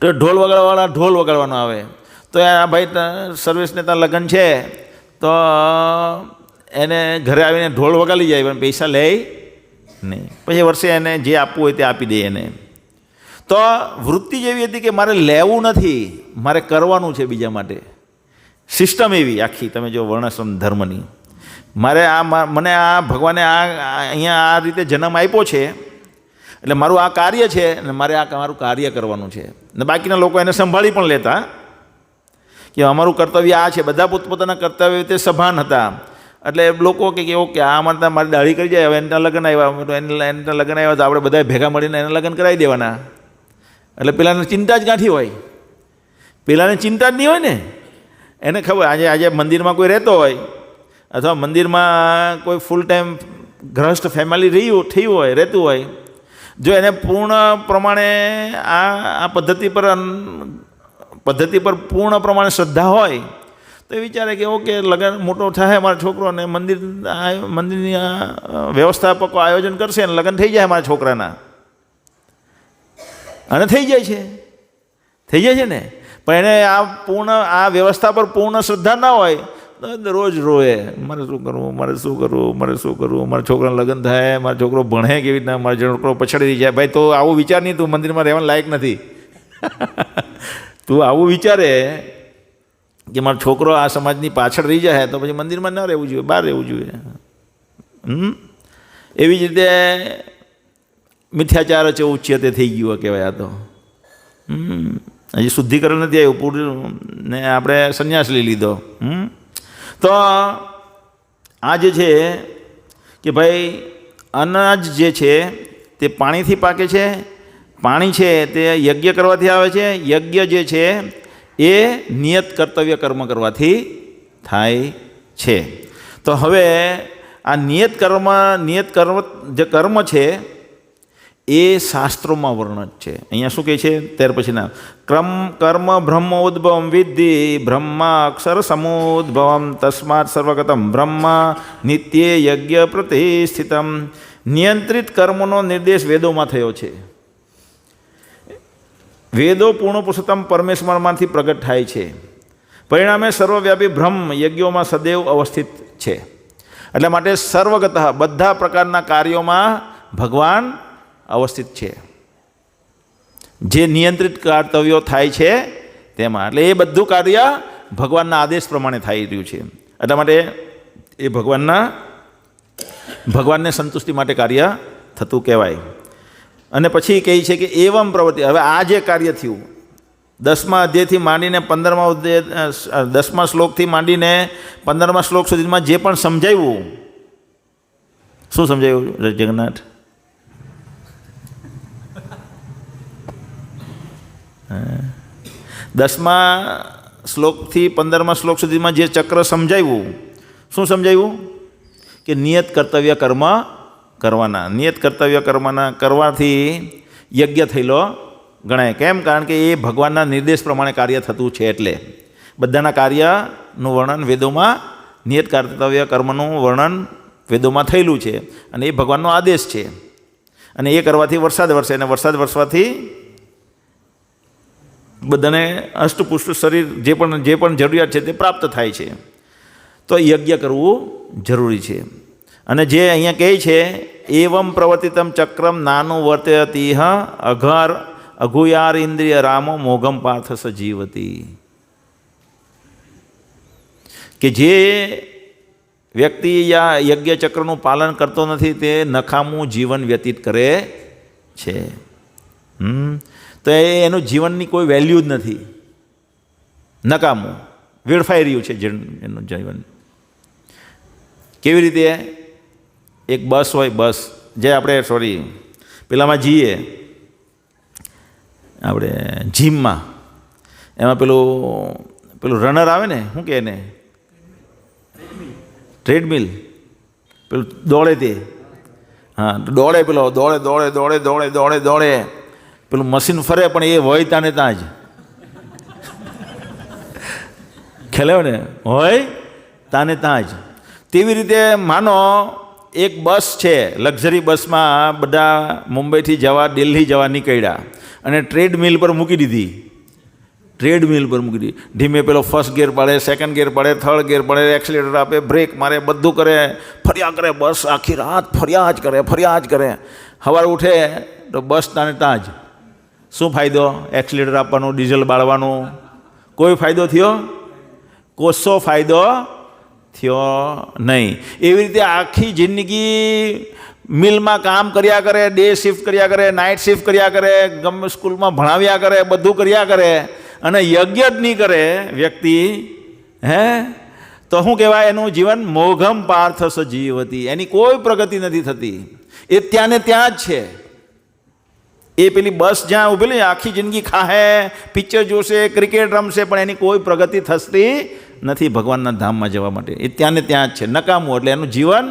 તો ઢોલ વગાડવાવાળા ઢોલ વગાડવાનો આવે. તો આ ભાઈ સર્વિસને ત્યાં લગ્ન છે તો એને ઘરે આવીને ઢોલ વગાડી જાય પણ પૈસા લે નહીં. પછી વર્ષે એને જે આપવું હોય તે આપી દે એને. તો વૃત્તિ જેવી હતી કે મારે લેવું નથી, મારે કરવાનું છે બીજા માટે. સિસ્ટમ એવી આખી, તમે જો વર્ણાશ્રમ ધર્મની. મારે મને આ ભગવાને અહીંયા આ રીતે જન્મ આપ્યો છે એટલે મારું આ કાર્ય છે અને મારે મારું કાર્ય કરવાનું છે. ને બાકીના લોકો એને સંભાળી પણ લેતા કે અમારું કર્તવ્ય આ છે. બધા પોતપોતાના કર્તવ્ય તે સભાન હતા. એટલે લોકો કે ઓકે આ મારતા મારી દાઢી કરી જાય, હવે એના લગ્ન આવ્યા તો એના લગ્ન આવ્યા તો આપણે બધા ભેગા મળીને એના લગ્ન કરાવી દેવાના. એટલે પેલાને ચિંતા જ ગાંઠી હોય, પેલાને ચિંતા જ નહીં હોય ને. એને ખબર આજે મંદિરમાં કોઈ રહેતો હોય અથવા મંદિરમાં કોઈ ફૂલ ટાઈમ ગ્રહસ્થ ફેમિલી થયું હોય, રહેતું હોય, જો એને પૂર્ણ પ્રમાણે આ પદ્ધતિ પર પૂર્ણ પ્રમાણે શ્રદ્ધા હોય તો એ વિચારે કે ઓકે લગ્ન મોટો થાય મારા છોકરો અને મંદિરની વ્યવસ્થાપકો આયોજન કરશે અને લગ્ન થઈ જાય મારા છોકરાના. અને થઈ જાય છે ને. પણ એને આ વ્યવસ્થા પર પૂર્ણ શ્રદ્ધા ના હોય તો રોજ રોએ, મારે શું કરવું, મારા છોકરાને લગ્ન થાય, મારો છોકરો ભણે કેવી રીતના, મારો છોકરો પછાડી જાય. ભાઈ તો આવું વિચાર નહીં, તું મંદિરમાં રહેવાનું લાયક નથી. તું આવું વિચારે કે મારો છોકરો આ સમાજની પાછળ રહી જાય તો પછી મંદિરમાં ન રહેવું જોઈએ, બહાર રહેવું જોઈએ. એવી જ રીતે મિથ્યાચાર છે ઉચ્યતે થઈ ગયું કહેવાય. આ તો હજી શુદ્ધિકરણ નથી આવ્યું પૂરું ને આપણે સંન્યાસ લઈ લીધો. તો આ જે છે કે ભાઈ અનાજ જે છે તે પાણીથી પાકે છે. પાણી છે તે યજ્ઞ કરવાથી આવે છે. યજ્ઞ જે છે એ નિયત કર્તવ્ય કર્મ કરવાથી થાય છે. તો હવે આ નિયત કર્મ જે કર્મ છે એ શાસ્ત્રોમાં વર્ણન છે. અહીંયા શું કહે છે ત્યાર પછીના કર્મ બ્રહ્મ ઉદ્ભવમ વિદ્ધિ બ્રહ્મા અક્ષર સમુદ્ભવમ તસ્માત સર્વગતમ બ્રહ્મ નિત્ય યજ્ઞ પ્રતિષ્ઠિતમ. નિયંત્રિત કર્મનો નિર્દેશ વેદોમાં થયો છે. વેદો પૂર્ણ પુરુષોત્તમ પરમેશ્વરમાંથી પ્રગટ થાય છે. પરિણામે સર્વવ્યાપી બ્રહ્મ યજ્ઞોમાં સદૈવ અવસ્થિત છે. એટલે માટે સર્વગત બધા પ્રકારના કાર્યોમાં ભગવાન અવસ્થિત છે. જે નિયંત્રિત કર્તવ્યો થાય છે તેમાં, એટલે એ બધું કાર્ય ભગવાનના આદેશ પ્રમાણે થઈ રહ્યું છે. એટલા માટે એ ભગવાનને સંતુષ્ટિ માટે કાર્ય થતું કહેવાય. અને પછી કહે છે કે એવમ પ્રવૃત્તિ. હવે આ જે કાર્ય થયું 10મા અધ્યાયથી માંડીને 10મા શ્લોકથી માંડીને 15મા શ્લોક સુધીમાં જે પણ સમજાવ્યું શું સમજાયું જગન્નાથ? દસમા શ્લોકથી 15મા શ્લોક સુધીમાં જે ચક્ર સમજાવ્યું, શું સમજાવ્યું? કે નિયત કર્તવ્ય કર્મ કરવાના, નિયત કર્તવ્ય કર્મના કરવાથી યજ્ઞ થયેલો ગણાય. કેમ? કારણ કે એ ભગવાનના નિર્દેશ પ્રમાણે કાર્ય થતું છે. એટલે બધાના કાર્યનું વર્ણન વેદોમાં, નિયત કર્તવ્ય કર્મનું વર્ણન વેદોમાં થયેલું છે અને એ ભગવાનનો આદેશ છે. અને એ કરવાથી વરસાદ વરસે અને વરસાદ વરસવાથી બધાને અષ્ટપુષ્ટ શરીર જે પણ જરૂરિયાત છે તે પ્રાપ્ત થાય છે. તો યજ્ઞ કરવું જરૂરી છે. અને જે અહીંયા કહે છે એવમ પ્રવર્તિતમ ચક્રમ નાનું વર્તયતી અઘુયાર ઇન્દ્રિય રામો મોઘમ પાર્થ સજીવતી, કે જે વ્યક્તિ યજ્ઞ ચક્રનું પાલન કરતો નથી તે નકામું જીવન વ્યતીત કરે છે. તો એનું જીવનની કોઈ વેલ્યુ જ નથી, નકામું વેડફાઈ રહ્યું છે એનું જીવન. કેવી રીતે? એક બસ હોય, બસ જે આપણે પેલામાં જઈએ આપણે જીમમાં, એમાં પેલું રનર આવે ને, શું કહે એને? ટ્રેડમિલ, પેલું દોડે તે, હા દોડે, પેલો દોડે દોડે દોડે દોડે દોડે દોડે, પેલું મશીન ફરે પણ એ હોય ત્યાં ને ત્યાં જ ખેલાવ ને, હોય ત્યાં ને ત્યાં જ. તેવી રીતે માનો એક બસ છે, લક્ઝરી બસમાં બધા મુંબઈથી જવા દિલ્હી જવા નીકળ્યા અને ટ્રેડમિલ પર મૂકી દીધી, ટ્રેડમિલ પર મૂકી દીધી. ધીમે પેલો ફર્સ્ટ ગિયર પડે, સેકન્ડ ગિયર પડે, થર્ડ ગિયર પડે, એક્સિલેટર આપે, બ્રેક મારે, બધું કરે, ફર્યા કરે. બસ આખી રાત ફર્યા જ કરે. સવારે ઉઠે તો બસ તાને ત્યાં જ. શું ફાયદો? એક્સિલેટર આપવાનું, ડીઝલ બાળવાનું, કોઈ ફાયદો થયો? કોશો ફાયદો થયો નહીં. એવી રીતે આખી જિંદગી મિલમાં કામ કર્યા કરે, ડે શિફ્ટ કર્યા કરે, નાઇટ શિફ્ટ કર્યા કરે, ગમે સ્કૂલમાં ભણાવ્યા કરે, બધું કર્યા કરે અને યજ્ઞ જ નહીં કરે વ્યક્તિ, તો શું કહેવાય? એનું જીવન મોઘમ પાર્થ સજીવતી, એની કોઈ પ્રગતિ નથી થતી. એ ત્યાં ને ત્યાં જ છે. એ પેલી બસ જ્યાં ઉભેલી આખી જિંદગી ખાહે, પિક્ચર જોશે, ક્રિકેટ રમશે, પણ એની કોઈ પ્રગતિ થતી નથી ભગવાનના ધામમાં જવા માટે. એ ત્યાં ને ત્યાં જ છે, નકામું. એટલે એનું જીવન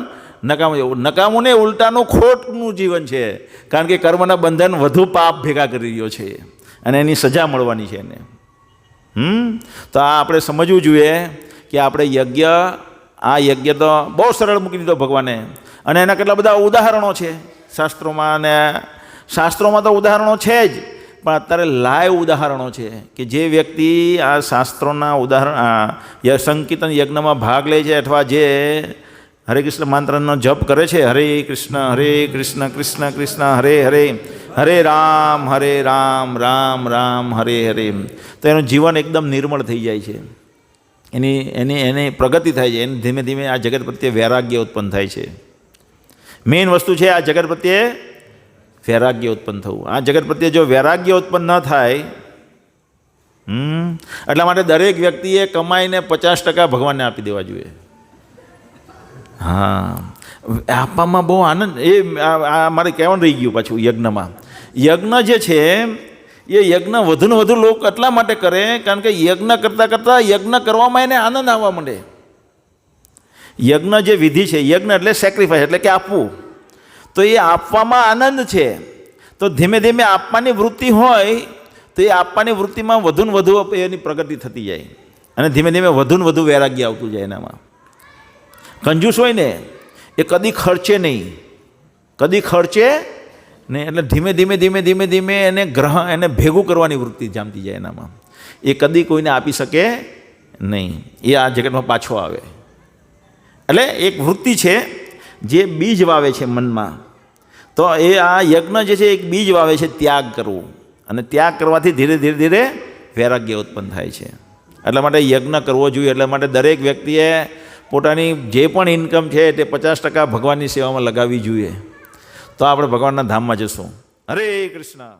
નકામું ને ઉલટાનું ખોટનું જીવન છે. કારણ કે કર્મના બંધન વધુ પાપ ભેગા કરી રહ્યો છે અને એની સજા મળવાની છે એને. તો આ આપણે સમજવું જોઈએ કે આપણે આ યજ્ઞ તો બહુ સરળ મૂકી દીધો ભગવાને. અને એના કેટલા બધા ઉદાહરણો છે શાસ્ત્રોમાં, અને શાસ્ત્રોમાં તો ઉદાહરણો છે જ, પણ અત્યારે લાઈવ ઉદાહરણો છે કે જે વ્યક્તિ આ શાસ્ત્રોના સંકીર્તન યજ્ઞમાં ભાગ લે છે અથવા જે હરે કૃષ્ણ મંત્રનો જપ કરે છે, હરે કૃષ્ણ કૃષ્ણ કૃષ્ણ હરે હરે, હરે રામ રામ રામ હરે હરે, તો એનું જીવન એકદમ નિર્મળ થઈ જાય છે. એની પ્રગતિ થાય છે. એને ધીમે ધીમે આ જગત પ્રત્યે વૈરાગ્ય ઉત્પન્ન થાય છે. મેઇન વસ્તુ છે આ જગત પ્રત્યે વૈરાગ્ય ઉત્પન્ન થવું. આ જગત પ્રત્યે જો વૈરાગ્ય ઉત્પન્ન ન થાય, એટલા માટે દરેક વ્યક્તિએ કમાઈને 50% ભગવાનને આપી દેવા જોઈએ. હા, આપવામાં બહુ આનંદ. એ મારે કહેવાનું રહી ગયું પાછું યજ્ઞમાં. યજ્ઞ જે છે એ યજ્ઞ વધુને વધુ લોકો એટલા માટે કરે કારણ કે યજ્ઞ કરતાં યજ્ઞ કરવામાં એને આનંદ આવવા માંડે. યજ્ઞ જે વિધિ છે, યજ્ઞ એટલે સેક્રિફાઈસ, એટલે કે આપવું. તો એ આપવામાં આનંદ છે. તો ધીમે ધીમે આપવાની વૃત્તિ હોય તો એ આપવાની વૃત્તિમાં વધુને વધુ એની પ્રગતિ થતી જાય અને ધીમે ધીમે વધુને વધુ વૈરાગ્ય આવતું જાય એનામાં. કંજૂસ હોય ને એ કદી ખર્ચે નહીં, એટલે ધીમે ધીમે ધીમે ધીમે ધીમે એને ભેગું કરવાની વૃત્તિ જામતી જાય એનામાં. એ કદી કોઈને આપી શકે નહીં. એ આ જગતમાં પાછો આવે. એટલે એક વૃત્તિ છે જે બીજ વાવે છે મનમાં. તો એ આ યજ્ઞ જે છે એક બીજ વાવે છે, ત્યાગ કરવું. અને ત્યાગ કરવાથી ધીરે ધીરે ધીરે વૈરાગ્ય ઉત્પન્ન થાય છે. એટલા માટે યજ્ઞ કરવો જોઈએ. એટલા માટે દરેક વ્યક્તિએ પોતાની જે પણ ઇન્કમ છે તે 50% ભગવાનની સેવામાં લગાવવી જોઈએ. તો આપણે ભગવાનના ધામમાં જશું. હરે કૃષ્ણ.